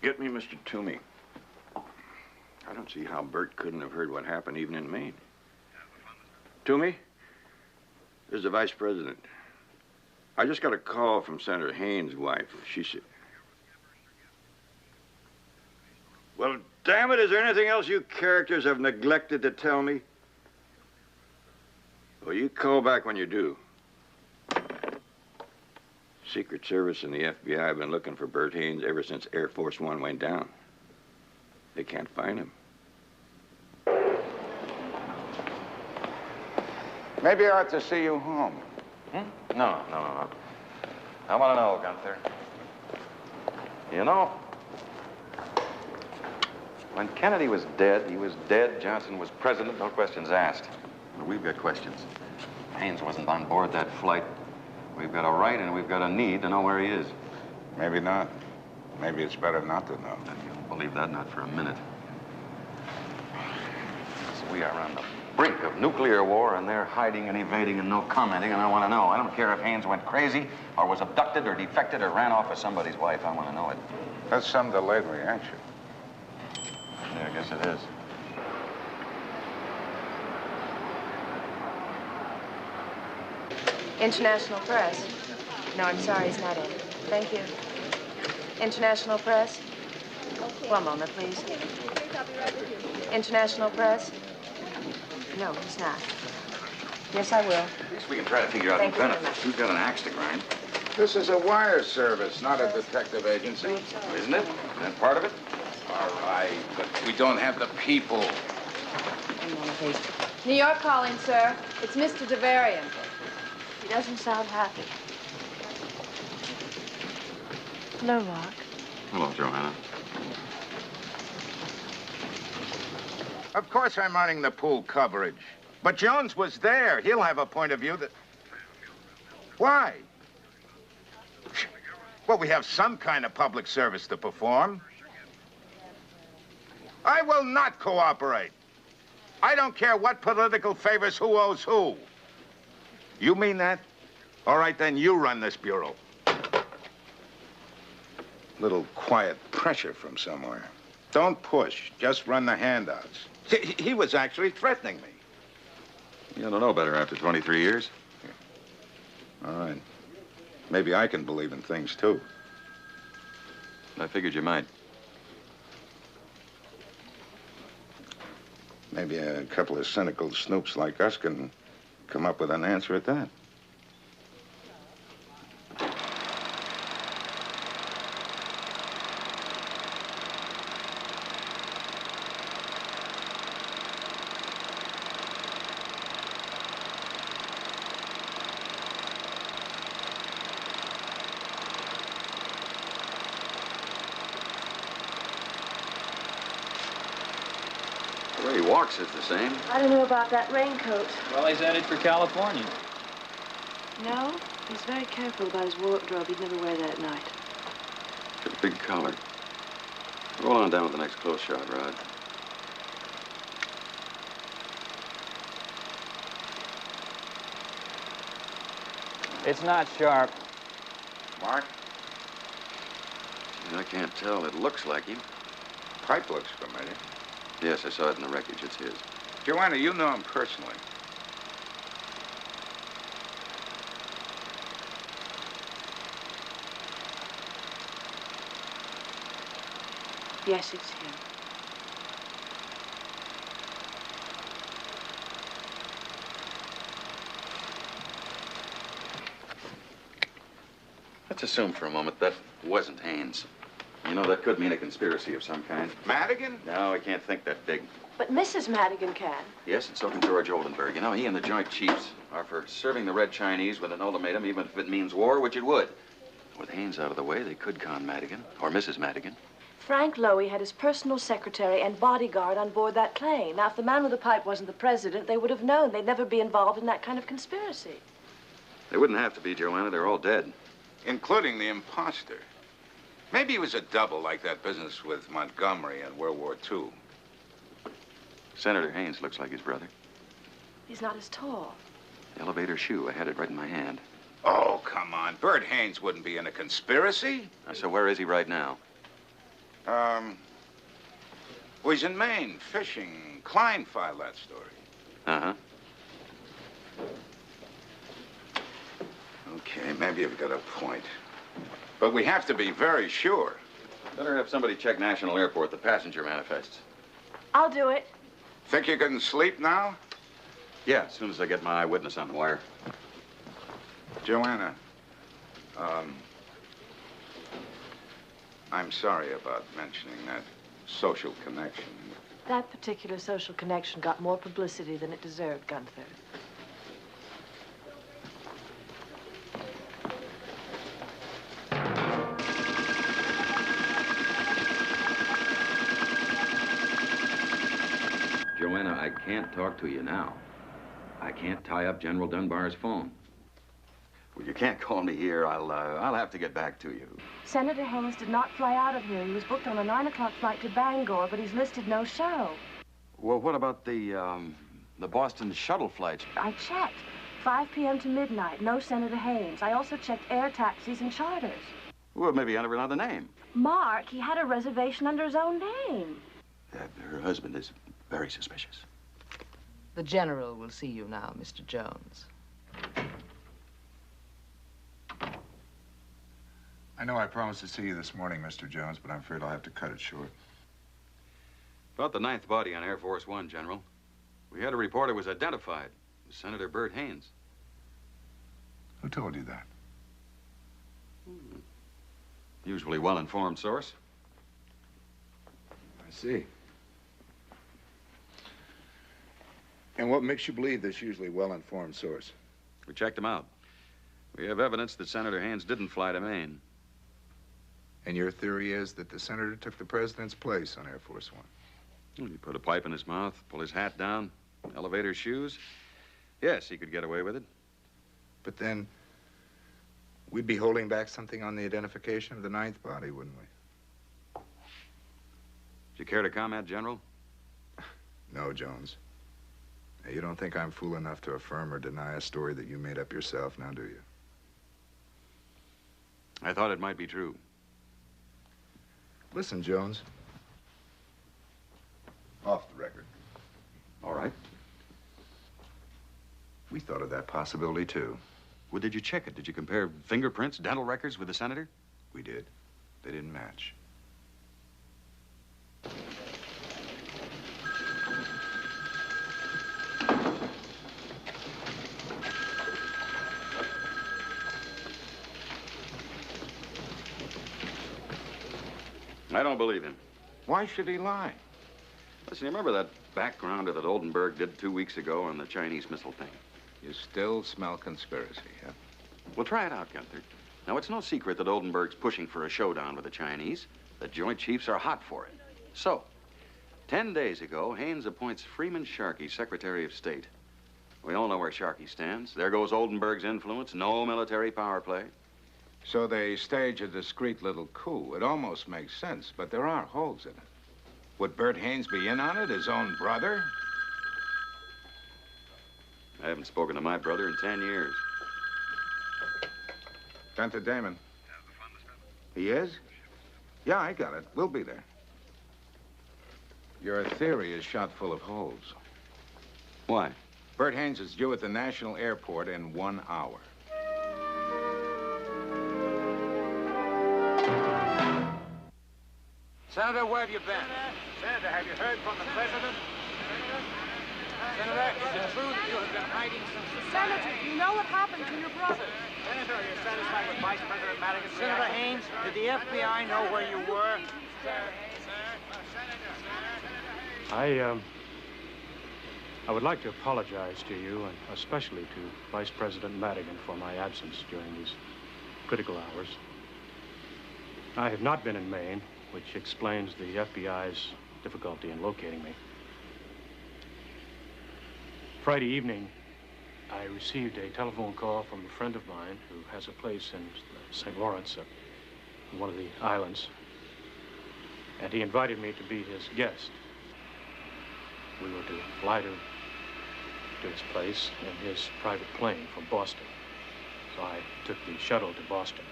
Get me Mr. Toomey. I don't see how Bert couldn't have heard what happened even in Maine. Toomey? This is the vice president. I just got a call from Senator Haynes' wife. She said... Well, damn it, is there anything else you characters have neglected to tell me? Well, you call back when you do. Secret Service and the FBI have been looking for Bert Haynes ever since Air Force One went down. They can't find him. Maybe I ought to see you home. No. I want to know, Gunther. You know, when Kennedy was dead, he was dead. Johnson was president, no questions asked. But we've got questions. Haynes wasn't on board that flight. We've got a right and we've got a need to know where he is. Maybe not. Maybe it's better not to know. You don't believe that, not for a minute. So we are on the brink of nuclear war, and they're hiding and evading and no commenting, and I want to know. I don't care if Haynes went crazy or was abducted or defected or ran off with somebody's wife. I want to know it. That's some delayed reaction. Yeah, I guess it is. International press. No, I'm sorry, he's not in. Thank you. International press. One moment, please. International press. No, he's not. Yes, I will. At least we can try to figure out Thank who you benefits. Who's got an axe to grind? This is a wire service, not a detective agency. Isn't it? Is that part of it? All right, but we don't have the people. One moment, please. New York calling, sir. It's Mr. Devarian. He doesn't sound happy. Hello, Rock. Hello, Johanna. Of course I'm running the pool coverage. But Jones was there. He'll have a point of view that... Why? Well, we have some kind of public service to perform. I will not cooperate. I don't care what political favors who owes who. You mean that? All right, then you run this bureau. Little quiet pressure from somewhere. Don't push. Just run the handouts. He was actually threatening me. You don't know better after 23 years. All right. Maybe I can believe in things, too. I figured you might. Maybe a couple of cynical snoops like us can come up with an answer at that. The way he walks is the same. I don't know about that raincoat. Well, he's headed for California. No, he's very careful about his wardrobe. He'd never wear that at night. Got a big collar. Roll on down with the next close shot, Rod. It's not sharp. Mark? I can't tell. It looks like him. Pipe looks familiar. Yes, I saw it in the wreckage. It's his. Joanna, you know him personally. Yes, it's him. Let's assume for a moment that wasn't Haynes. You know, that could mean a conspiracy of some kind. Madigan? No, I can't think that big. But Mrs. Madigan can. Yes, and so can George Oldenburg. You know, he and the Joint Chiefs are for serving the Red Chinese with an ultimatum, even if it means war, which it would. With Haynes out of the way, they could con Madigan, or Mrs. Madigan. Frank Lowy had his personal secretary and bodyguard on board that plane. Now, if the man with the pipe wasn't the president, they would have known. They'd never be involved in that kind of conspiracy. They wouldn't have to be, Joanna. They're all dead. Including the imposter. Maybe he was a double like that business with Montgomery in World War II. Senator Haynes looks like his brother. He's not as tall. Elevator shoe. I had it right in my hand. Oh, come on. Bert Haynes wouldn't be in a conspiracy. So where is he right now? Well, he's in Maine, fishing. Klein filed that story. Uh-huh. Okay, maybe you've got a point. But we have to be very sure. Better have somebody check National Airport, the passenger manifests. I'll do it. Think you can sleep now? Yeah, as soon as I get my eyewitness on the wire. Joanna, I'm sorry about mentioning that social connection. That particular social connection got more publicity than it deserved, Gunther. Joanna, I can't talk to you now. I can't tie up General Dunbar's phone. Well, you can't call me here. I'll have to get back to you. Senator Haynes did not fly out of here. He was booked on a 9 o'clock flight to Bangor, but he's listed no show. Well, what about the the Boston shuttle flights. I checked. 5 p.m. to midnight, no Senator Haynes. I also checked air taxis and charters. Well, maybe under another name. Mark, he had a reservation under his own name. Her husband is very suspicious. The General will see you now, Mr. Jones. I know I promised to see you this morning, Mr. Jones, but I'm afraid I'll have to cut it short. About the 9th body on Air Force One, General. We had a report it was identified. It was Senator Bert Haynes. Who told you that? Usually well-informed source. I see. And what makes you believe this usually well-informed source? We checked him out. We have evidence that Senator Haynes didn't fly to Maine. And your theory is that the senator took the president's place on Air Force One? Well, he put a pipe in his mouth, pull his hat down, elevator shoes. Yes, he could get away with it. But then we'd be holding back something on the identification of the 9th body, wouldn't we? Do you care to comment, General? No, Jones. Now, you don't think I'm fool enough to affirm or deny a story that you made up yourself, now do you? I thought it might be true. Listen, Jones. Off the record. All right. We thought of that possibility, too. Well, did you check it? Did you compare fingerprints, dental records with the senator? We did. They didn't match. I don't believe him. Why should he lie? Listen, you remember that backgrounder that Oldenburg did 2 weeks ago on the Chinese missile thing? You still smell conspiracy, huh? Well, try it out, Gunther. Now, it's no secret that Oldenburg's pushing for a showdown with the Chinese. The Joint Chiefs are hot for it. So, 10 days ago, Haynes appoints Freeman Sharkey Secretary of State. We all know where Sharkey stands. There goes Oldenburg's influence, no military power play. So they stage a discreet little coup. It almost makes sense, but there are holes in it. Would Bert Haynes be in on it, his own brother? I haven't spoken to my brother in 10 years. Gunther Damon. He is? Yeah, I got it. We'll be there. Your theory is shot full of holes. Why? Bert Haynes is due at the National Airport in 1 hour. Senator, where have you been? Senator, have you heard from the president? Senator, is it true that you have been hiding some society? Senator, you know what happened to your brother? Senator, are you satisfied with Vice President Madigan's Senator Haynes, did the FBI know where you were? I would like to apologize to you, and especially to Vice President Madigan, for my absence during these critical hours. I have not been in Maine, which explains the FBI's difficulty in locating me. Friday evening, I received a telephone call from a friend of mine who has a place in St. Lawrence, one of the islands, and he invited me to be his guest. We were to fly to his place in his private plane from Boston. So I took the shuttle to Boston.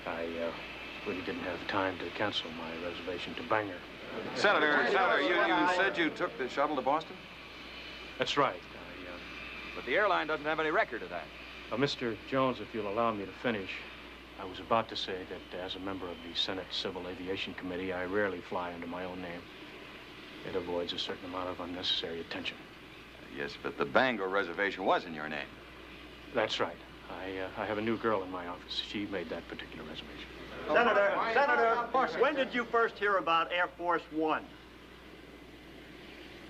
I really didn't have time to cancel my reservation to Bangor. Senator, you said you took the shuttle to Boston? That's right. But the airline doesn't have any record of that. Mr. Jones, if you'll allow me to finish, I was about to say that as a member of the Senate Civil Aviation Committee, I rarely fly under my own name. It avoids a certain amount of unnecessary attention. Yes, but the Bangor reservation was in your name. That's right. I have a new girl in my office. She made that particular reservation. Senator, when did you first hear about Air Force One?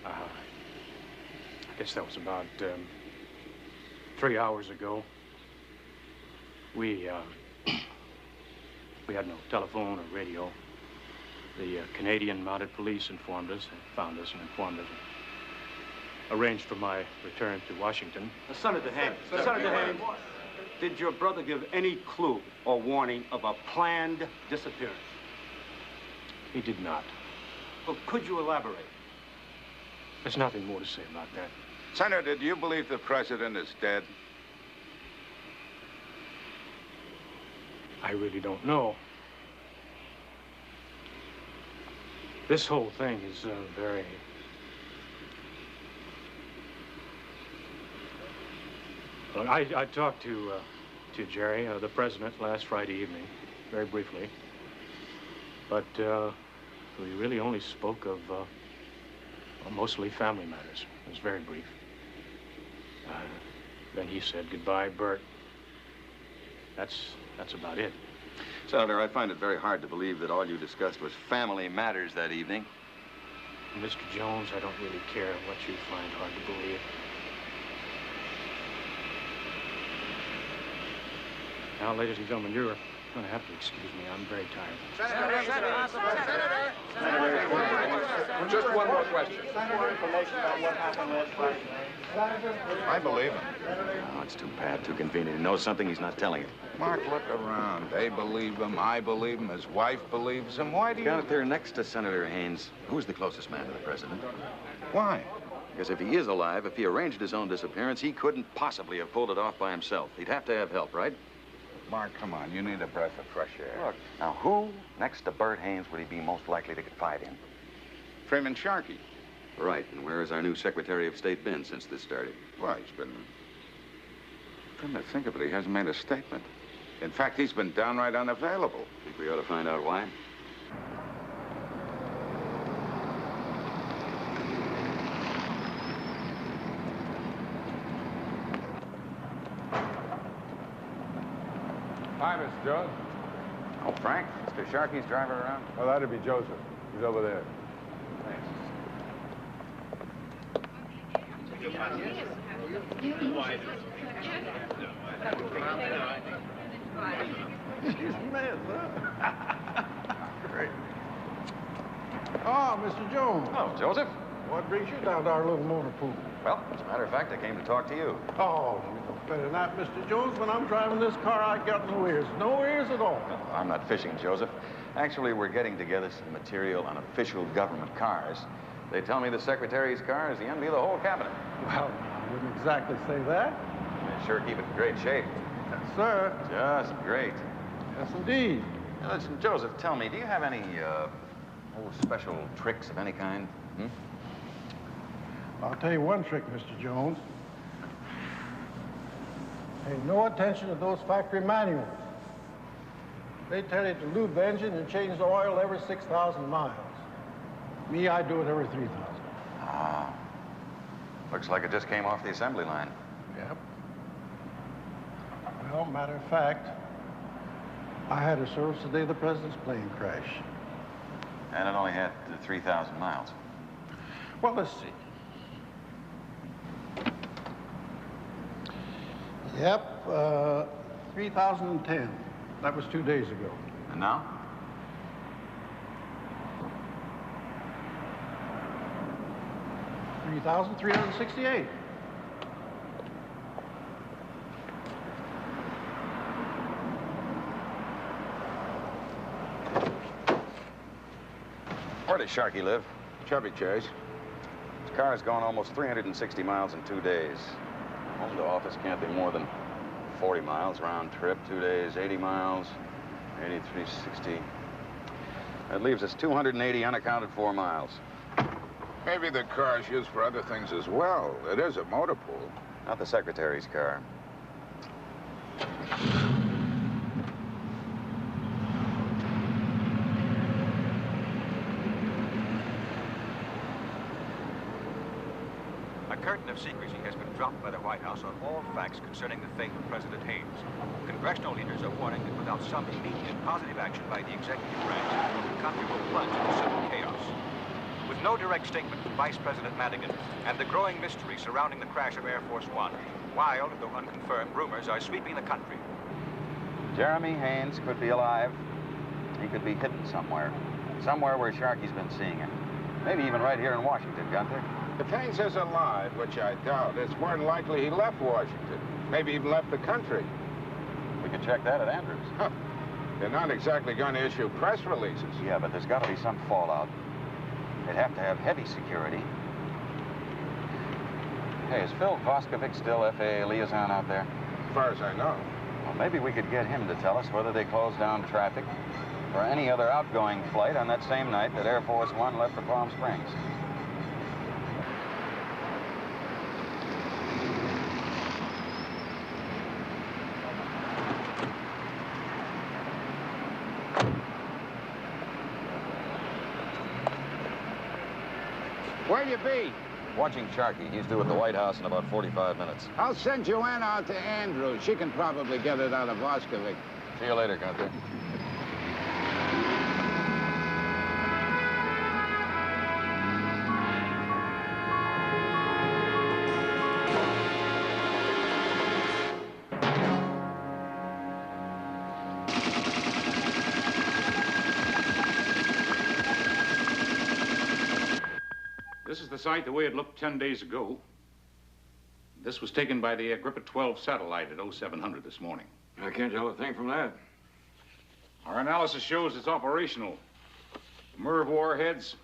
I guess that was about 3 hours ago. We had no telephone or radio. The Canadian Mounted Police informed us, found us and informed us, arranged for my return to Washington. Senator Haynes, did your brother give any clue or warning of a planned disappearance? He did not. Well, could you elaborate? There's nothing more to say about that. Senator, do you believe the president is dead? I really don't know. This whole thing is very... Look, I talked to Jerry, the president, last Friday evening, very briefly. But we really only spoke of mostly family matters. It was very brief. Then he said, "Goodbye, Bert." That's about it. Senator, I find it very hard to believe that all you discussed was family matters that evening. Mr. Jones, I don't really care what you find hard to believe. Now, ladies and gentlemen, you're going to have to excuse me. I'm very tired. Senator. Just one more question. More information about what happened last Friday night. I believe him. Oh, it's too bad, too convenient. He knows something he's not telling it. Mark, look around. They believe him. I believe him. His wife believes him. Why do you... Out there next to Senator Haynes, who's the closest man to the president? Why? Because if he is alive, if he arranged his own disappearance, he couldn't possibly have pulled it off by himself. He'd have to have help, right? Mark, come on. You need a breath of fresh air. Look, now who next to Bert Haynes would he be most likely to confide in? Freeman Sharkey. Right, and where has our new Secretary of State been since this started? Well, he's been... Come to think of it, he hasn't made a statement. In fact, he's been downright unavailable. Think we ought to find out why? Hi, Mr. Jones. Oh, Frank, Mr. Sharkey's driving around? Oh, that'd be Joseph. He's over there. Thanks. Great. Oh, Mr. Jones. Oh, Joseph. What brings you down to our little motor pool? Well, as a matter of fact, I came to talk to you. Oh, you know better than that, Mr. Jones. When I'm driving this car, I got no ears. No ears at all. No, I'm not fishing, Joseph. Actually, we're getting together some material on official government cars. They tell me the Secretary's car is the envy of the whole cabinet. Well, I wouldn't exactly say that. They sure keep it in great shape. Yes, sir. Just great. Yes, indeed. Now, listen, Joseph, tell me, do you have any, special tricks of any kind? Hmm? I'll tell you one trick, Mr. Jones. Pay no attention to those factory manuals. They tell you to lube the engine and change the oil every 6,000 miles. Me, I do it every 3,000. Ah. Looks like it just came off the assembly line. Yep. Well, matter of fact, I had a service the day the president's plane crashed. And it only had 3,000 miles. Well, let's see. Yep, 3,010. That was 2 days ago. And now? $3,368. Where does Sharkey live? Chevy Chase. His car has gone almost 360 miles in 2 days. Home to office can't be more than 40 miles round trip, 2 days, 80 miles, 8360. That leaves us 280 unaccounted for miles. Maybe the car's used for other things as well. It is a motor pool. Not the Secretary's car. A curtain of secrecy has been dropped by the White House on all facts concerning the fate of President Haynes. Congressional leaders are warning that without some immediate positive action by the executive branch, the country will plunge into civil chaos. With no direct statement from Vice President Madigan and the growing mystery surrounding the crash of Air Force One, wild, though unconfirmed, rumors are sweeping the country. Jeremy Haynes could be alive. He could be hidden somewhere. Somewhere where Sharkey's been seeing him. Maybe even right here in Washington, Gunther. If Haynes is alive, which I doubt, it's more than likely he left Washington. Maybe even left the country. We can check that at Andrews. Huh. They're not exactly going to issue press releases. Yeah, but there's got to be some fallout. They'd have to have heavy security. Hey, is Phil Voskovic still FAA liaison out there? As far as I know. Well, maybe we could get him to tell us whether they closed down traffic or any other outgoing flight on that same night that Air Force One left for Palm Springs. Where'll you be? Watching Sharkey. He's due at the White House in about 45 minutes. I'll send Joanna out to Andrews. She can probably get it out of Voskovic. See you later, Gunther. This is the site the way it looked 10 days ago. This was taken by the Agrippa 12 satellite at 0700 this morning. I can't tell a thing from that. Our analysis shows it's operational. MIRV warheads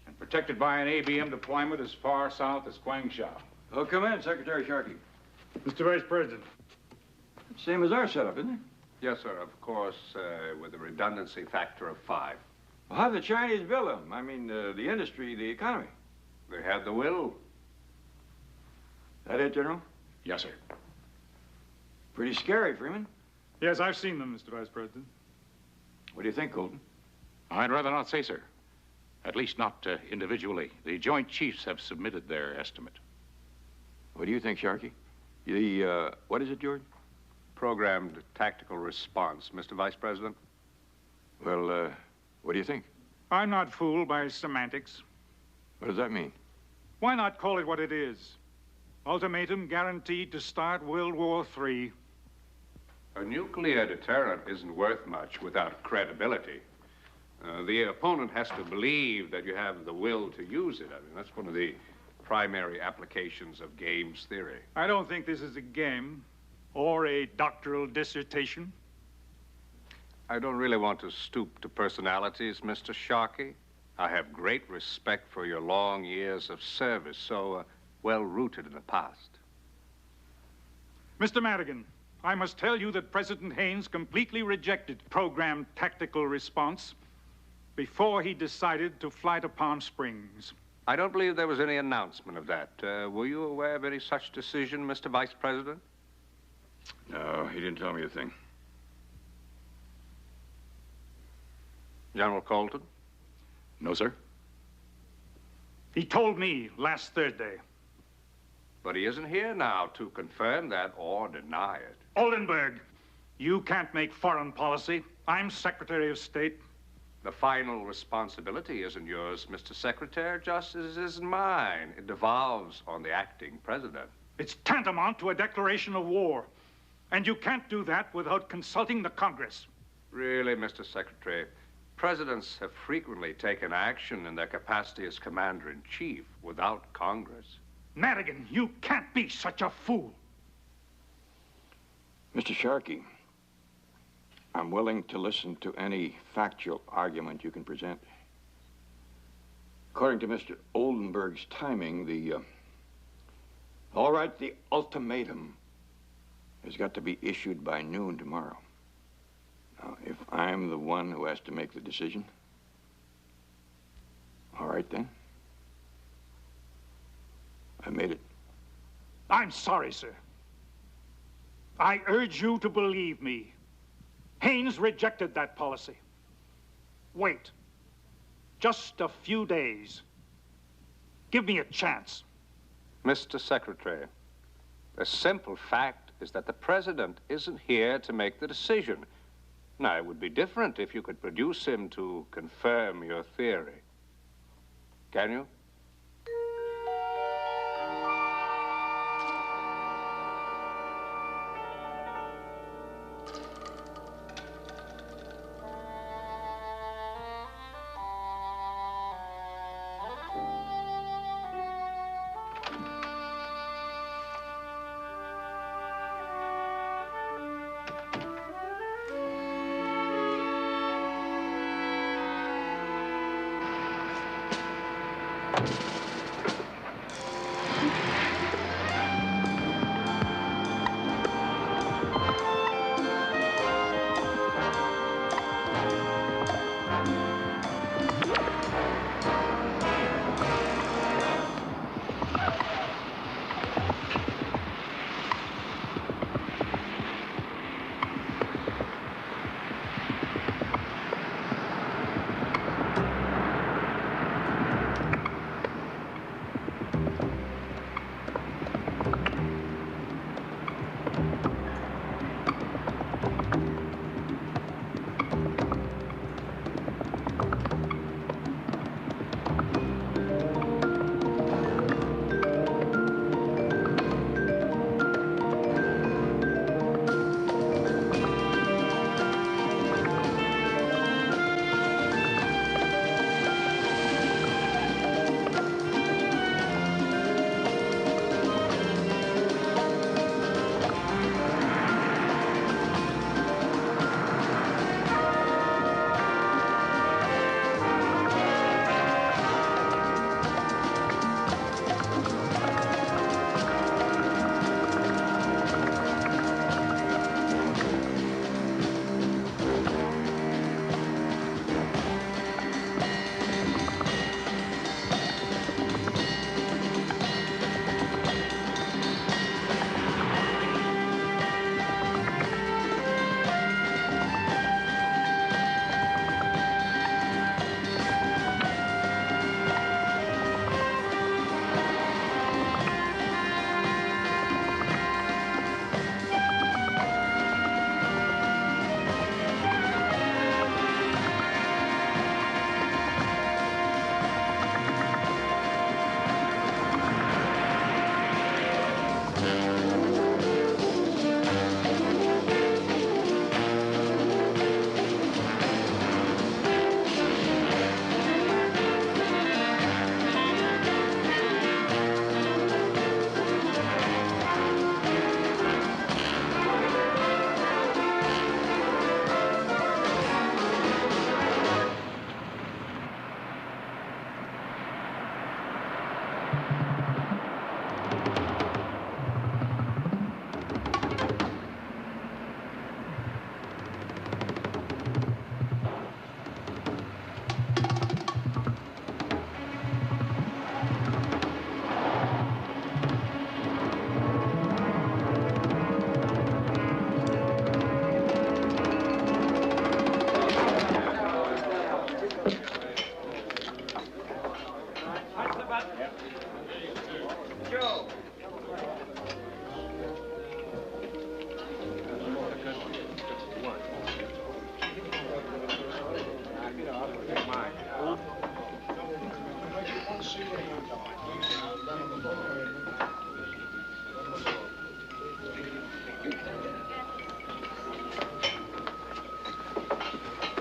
and protected by an ABM deployment as far south as Guangzhou. Oh, come in, Secretary Sharkey. Mr. Vice President. Same as our setup, isn't it? Yes, sir, of course, with a redundancy factor of 5. Well, how did the Chinese build them? I mean, the industry, the economy. They had the will. That it, General? Yes, sir. Pretty scary, Freeman. Yes, I've seen them, Mr. Vice President. What do you think, Colton? I'd rather not say, sir. At least not individually. The Joint Chiefs have submitted their estimate. What do you think, Sharkey? What is it, George? Programmed tactical response, Mr. Vice President. Well, what do you think? I'm not fooled by semantics. What does that mean? Why not call it what it is? Ultimatum guaranteed to start World War III. A nuclear deterrent isn't worth much without credibility. The opponent has to believe that you have the will to use it. I mean, that's one of the primary applications of games theory. I don't think this is a game or a doctoral dissertation. I don't really want to stoop to personalities, Mr. Sharkey. I have great respect for your long years of service, so well-rooted in the past. Mr. Madigan, I must tell you that President Haynes completely rejected programmed tactical response before he decided to fly to Palm Springs. I don't believe there was any announcement of that. Were you aware of any such decision, Mr. Vice President? No, he didn't tell me a thing. General Colton? No, sir. He told me last Thursday. But he isn't here now to confirm that or deny it. Oldenburg, you can't make foreign policy. I'm Secretary of State. The final responsibility isn't yours, Mr. Secretary, just as it isn't mine. It devolves on the acting president. It's tantamount to a declaration of war. And you can't do that without consulting the Congress. Really, Mr. Secretary, presidents have frequently taken action in their capacity as commander-in-chief without Congress. Madigan, you can't be such a fool. Mr. Sharkey, I'm willing to listen to any factual argument you can present. According to Mr. Oldenburg's timing, the ultimatum has got to be issued by noon tomorrow. Now, if I'm the one who has to make the decision, all right then. I made it. I'm sorry, sir. I urge you to believe me. Haynes rejected that policy. Wait. Just a few days. Give me a chance. Mr. Secretary, the simple fact is that the president isn't here to make the decision. Now, it would be different if you could produce him to confirm your theory. Can you?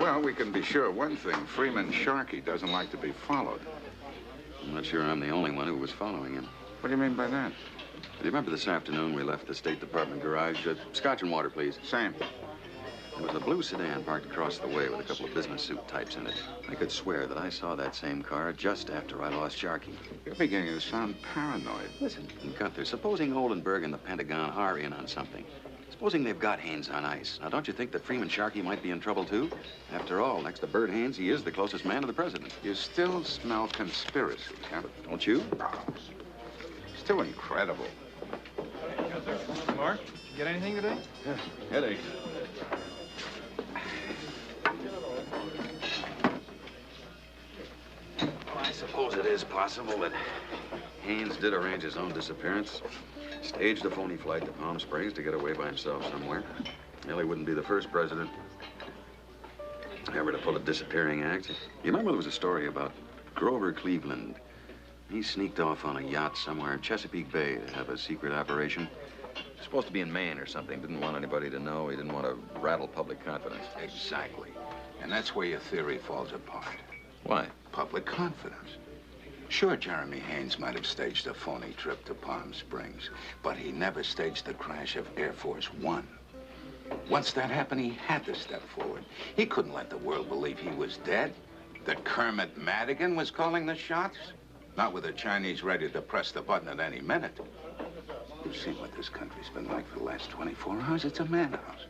Well, we can be sure of one thing. Freeman Sharkey doesn't like to be followed. I'm not sure I'm the only one who was following him. What do you mean by that? Do you remember this afternoon we left the State Department garage? Scotch and water, please. Same. There was a blue sedan parked across the way with a couple of business suit types in it. I could swear that I saw that same car just after I lost Sharkey. You're beginning to sound paranoid. Listen, Gunther, supposing Oldenburg and the Pentagon are in on something. Supposing they've got Haynes on ice. Now, don't you think that Freeman Sharkey might be in trouble, too? After all, next to Bert Haynes, he is the closest man to the president. You still smell conspiracy, huh? Don't you? It's too incredible. Mark, get anything today? Yeah, headache. Well, I suppose it is possible that Haynes did arrange his own disappearance. Staged a phony flight to Palm Springs to get away by himself somewhere. Well, he wouldn't be the first president ever to pull a disappearing act. You remember there was a story about Grover Cleveland? He sneaked off on a yacht somewhere in Chesapeake Bay to have a secret operation. Supposed to be in Maine or something. Didn't want anybody to know. He didn't want to rattle public confidence. Exactly. And that's where your theory falls apart. Why? Public confidence. Sure, Jeremy Haynes might have staged a phony trip to Palm Springs, but he never staged the crash of Air Force One. Once that happened, he had to step forward. He couldn't let the world believe he was dead, that Kermit Madigan was calling the shots. Not with the Chinese ready to press the button at any minute. You've seen what this country's been like for the last 24 hours. It's a madhouse.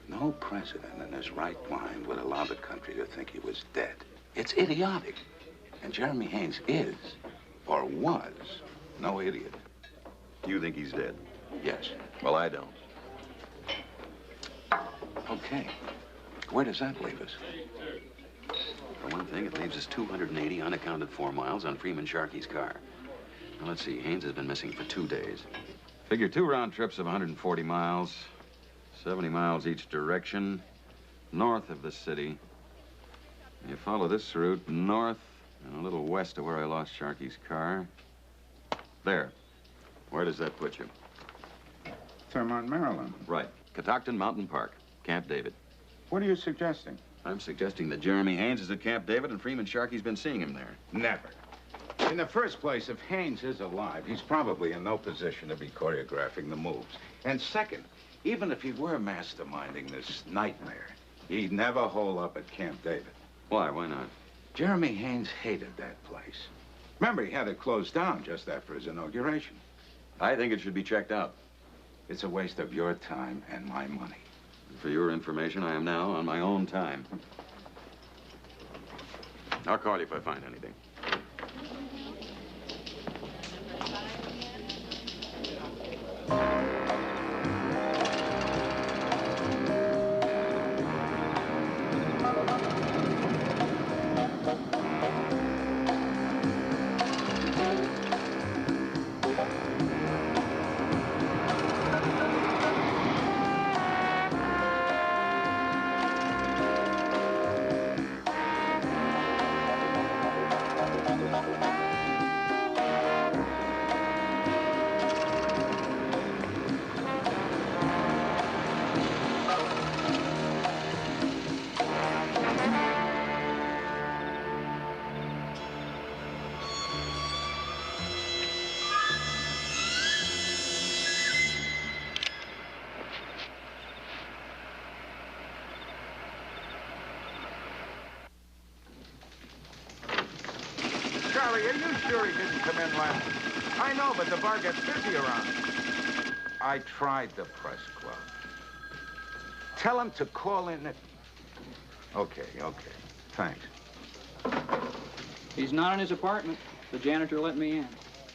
No president in his right mind would allow the country to think he was dead. It's idiotic. And Jeremy Haynes is, or was, no idiot. You think he's dead? Yes. Well, I don't. Okay. Where does that leave us? For one thing, it leaves us 280 unaccounted for miles on Freeman Sharkey's car. Now, let's see. Haynes has been missing for 2 days. Figure 2 round trips of 140 miles, 70 miles each direction, north of the city. You follow this route north and a little west of where I lost Sharkey's car. There. Where does that put you? Thurmont, Maryland. Right. Catoctin Mountain Park, Camp David. What are you suggesting? I'm suggesting that Jeremy Haynes is at Camp David and Freeman Sharkey's been seeing him there. Never. In the first place, if Haynes is alive, he's probably in no position to be choreographing the moves. And second, even if he were masterminding this nightmare, he'd never hole up at Camp David. Why? Why not? Jeremy Haynes hated that place. Remember, he had it closed down just after his inauguration. I think it should be checked out. It's a waste of your time and my money. For your information, I am now on my own time. I'll call you if I find anything. Charlie, are you sure he didn't come in last? I know, but the bar gets busy around. I tried the press club. Tell him to call in at... Okay. Thanks. He's not in his apartment. The janitor let me in.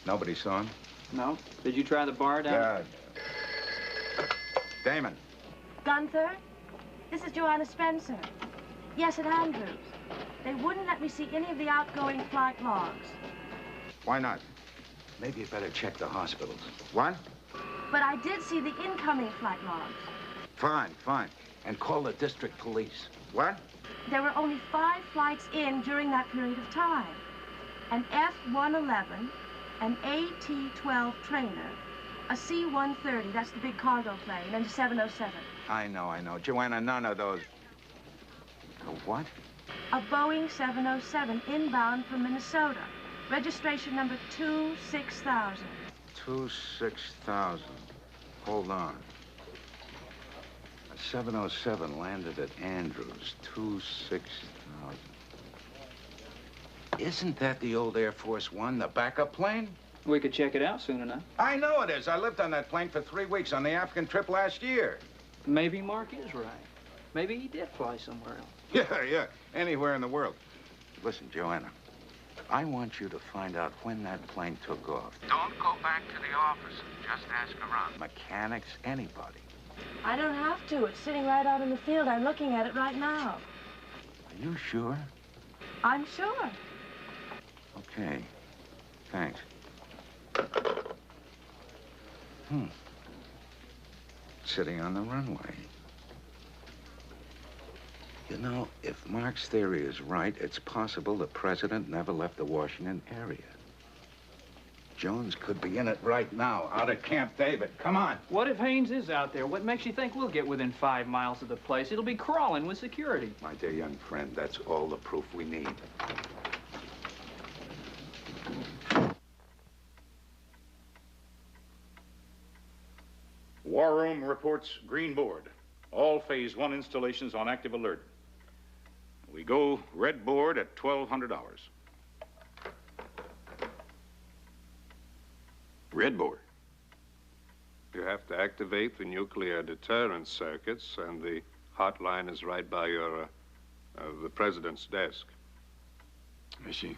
Nobody saw him? No. Did you try the bar down? Damon. Gunther, this is Joanna Spencer. Yes, at Andrews. They wouldn't let me see any of the outgoing flight logs. Why not? Maybe you better check the hospitals. What? But I did see the incoming flight logs. Fine. And call the district police. What? There were only 5 flights in during that period of time. An F-111, an AT-12 trainer, a C-130, that's the big cargo plane, and a 707. I know. Joanna, none of those. A what? A Boeing 707 inbound from Minnesota. Registration number 26000. 26000. Hold on. A 707 landed at Andrews. 26000. Isn't that the old Air Force One, the backup plane? We could check it out soon enough. I know it is. I lived on that plane for 3 weeks on the African trip last year. Maybe Mark is right. Maybe he did fly somewhere else. Yeah. Anywhere in the world. Listen, Joanna, I want you to find out when that plane took off. Don't go back to the office. Just ask around. Mechanics, anybody. I don't have to. It's sitting right out in the field. I'm looking at it right now. Are you sure? I'm sure. Okay. Thanks. Sitting on the runway. You know, if Mark's theory is right, it's possible the president never left the Washington area. Jones could be in it right now, out at Camp David. Come on. What if Haynes is out there? What makes you think we'll get within 5 miles of the place? It'll be crawling with security. My dear young friend, that's all the proof we need. War Room reports green board. All Phase 1 installations on active alert. We go red board at 1200 hours. Red board. You have to activate the nuclear deterrent circuits, and the hotline is right by your, the president's desk. I see.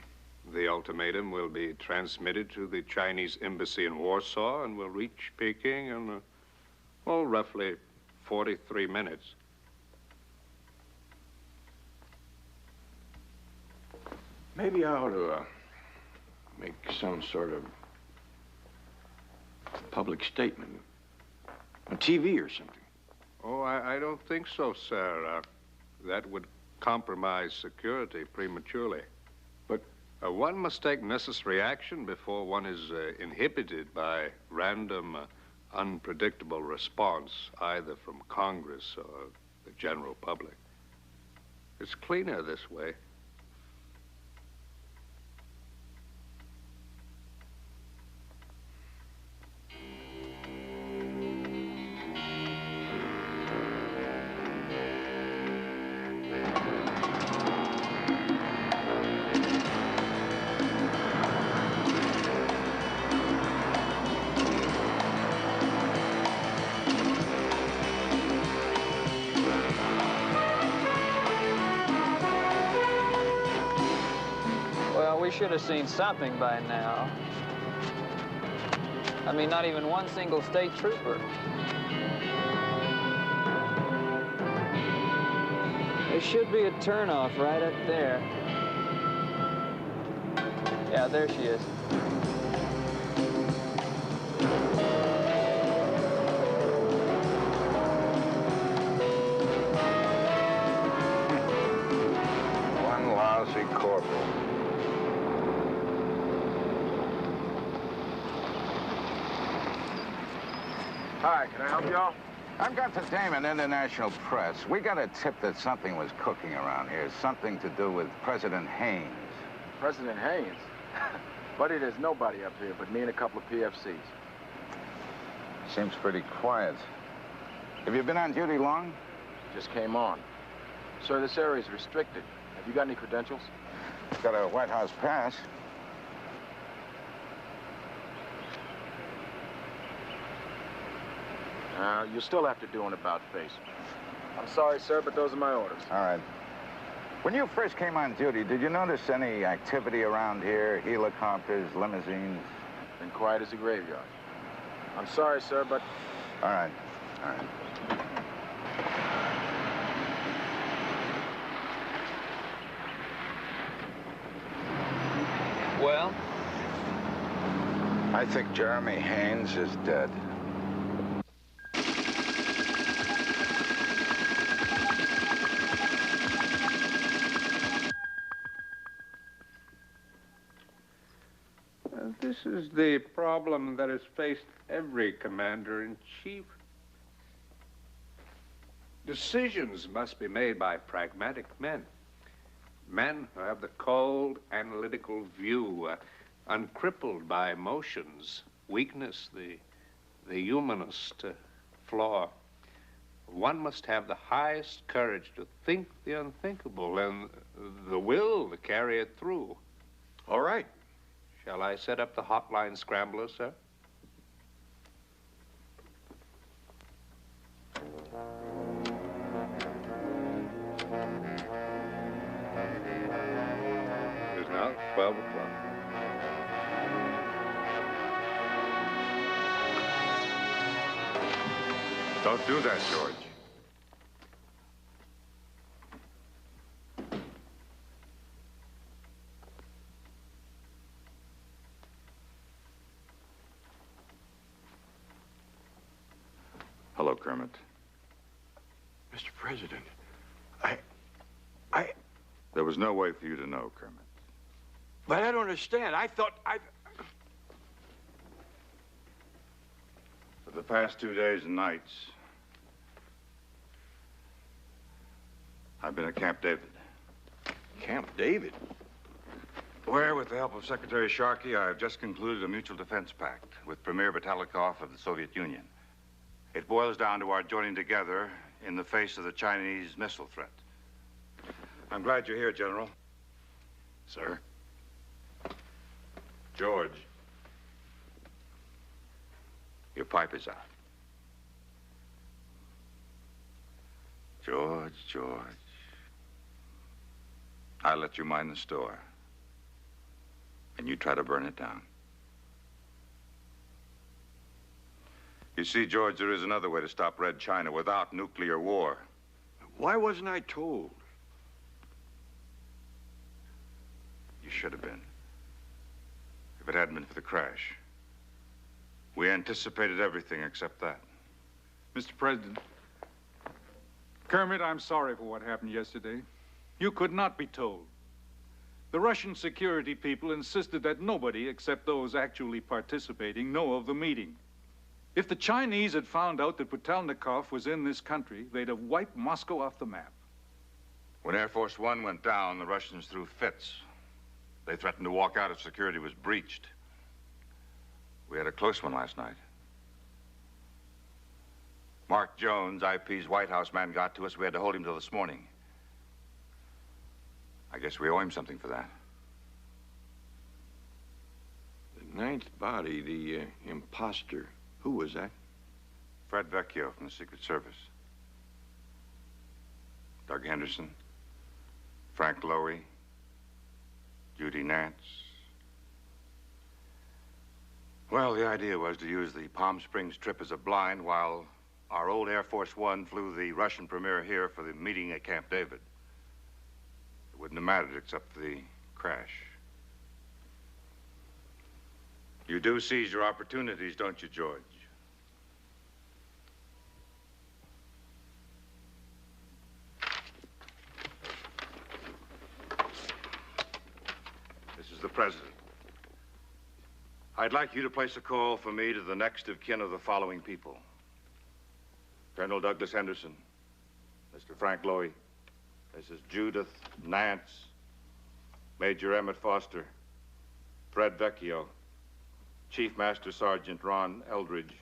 The ultimatum will be transmitted to the Chinese embassy in Warsaw and will reach Peking in, well, roughly 43 minutes. Maybe I ought to make some sort of public statement on TV or something. Oh, I don't think so, sir. That would compromise security prematurely. But one must take necessary action before one is inhibited by random, unpredictable response, either from Congress or the general public. It's cleaner this way. We should have seen something by now. I mean, not even one single state trooper. There should be a turnoff right up there. Yeah, there she is. One lousy corporal. Hi, can I help y'all? I've got the Damon International Press. We got a tip that something was cooking around here. Something to do with President Haynes. President Haynes? Buddy, there's nobody up here but me and a couple of PFCs. Seems pretty quiet. Have you been on duty long? Just came on. Sir, this area is restricted. Have you got any credentials? Got a White House pass. You'll still have to do an about-face. I'm sorry, sir, but those are my orders. All right. When you first came on duty, did you notice any activity around here? Helicopters, limousines? Been quiet as a graveyard. I'm sorry, sir, but... All right. All right. Well? I think Jeremy Haynes is dead. This is the problem that has faced every commander-in-chief. Decisions must be made by pragmatic men. Men who have the cold, analytical view, uncrippled by emotions, weakness, the humanist flaw. One must have the highest courage to think the unthinkable and the will to carry it through. All right. Shall I set up the hotline scrambler, sir? It is now 12 o'clock. Don't do that, George. Hello, Kermit. Mr. President, There was no way for you to know, Kermit. but I don't understand. I thought For the past 2 days and nights, I've been at Camp David. Camp David? Where, with the help of Secretary Sharkey, I have just concluded a mutual defense pact with Premier Batalikov of the Soviet Union. It boils down to our joining together in the face of the Chinese missile threat. I'm glad you're here, General. Sir? George, your pipe is out. George. I let you mind the store, and you try to burn it down. You see, George, there is another way to stop Red China without nuclear war. Why wasn't I told? You should have been. If it hadn't been for the crash. We anticipated everything except that. Mr. President, Kermit, I'm sorry for what happened yesterday. You could not be told. The Russian security people insisted that nobody except those actually participating know of the meeting. If the Chinese had found out that Putelnikov was in this country, they'd have wiped Moscow off the map. When Air Force One went down, the Russians threw fits. They threatened to walk out if security was breached. We had a close one last night. Mark Jones, IP's White House man, got to us. We had to hold him till this morning. I guess we owe him something for that. The ninth body, the imposter. Who was that? Fred Vecchio from the Secret Service. Doug Henderson, Frank Lowy, Judy Nance. Well, the idea was to use the Palm Springs trip as a blind while our old Air Force One flew the Russian premier here for the meeting at Camp David. It wouldn't have mattered except for the crash. You do seize your opportunities, don't you, George? This is the president. I'd like you to place a call for me to the next of kin of the following people. Colonel Douglas Henderson, Mr. Frank Lowy, Mrs. Judith Nance, Major Emmett Foster, Fred Vecchio, Chief Master Sergeant Ron Eldridge.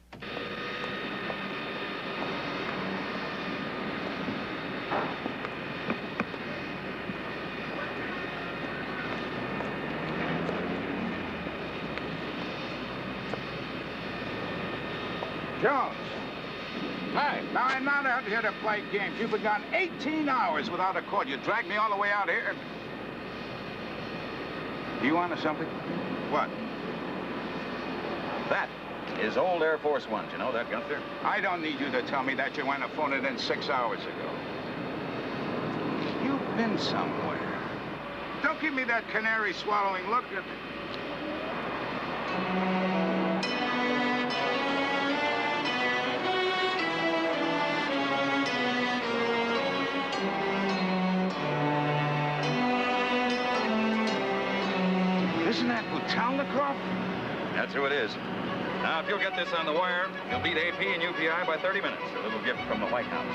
Jones. Hey, now I'm not out here to play games. You've been gone 18 hours without a call. You dragged me all the way out here. You onto something? What? That is old Air Force One. You know that, Gunther? I don't need you to tell me that. You went to phone it in 6 hours ago. You've been somewhere. Don't give me that canary swallowing look. Isn't that Putelnikov? That's who it is. Now, if you'll get this on the wire, you'll beat AP and UPI by 30 minutes. A little gift from the White House.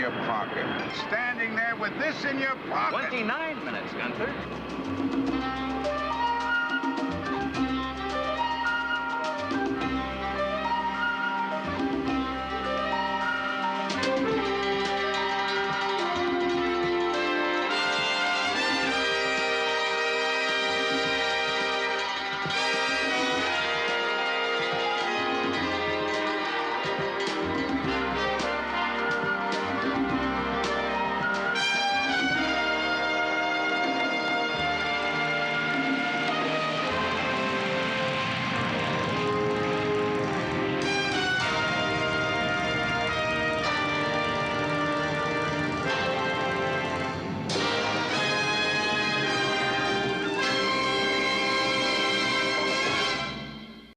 your pocket. Standing there with this in your pocket. 29 minutes, Gunther.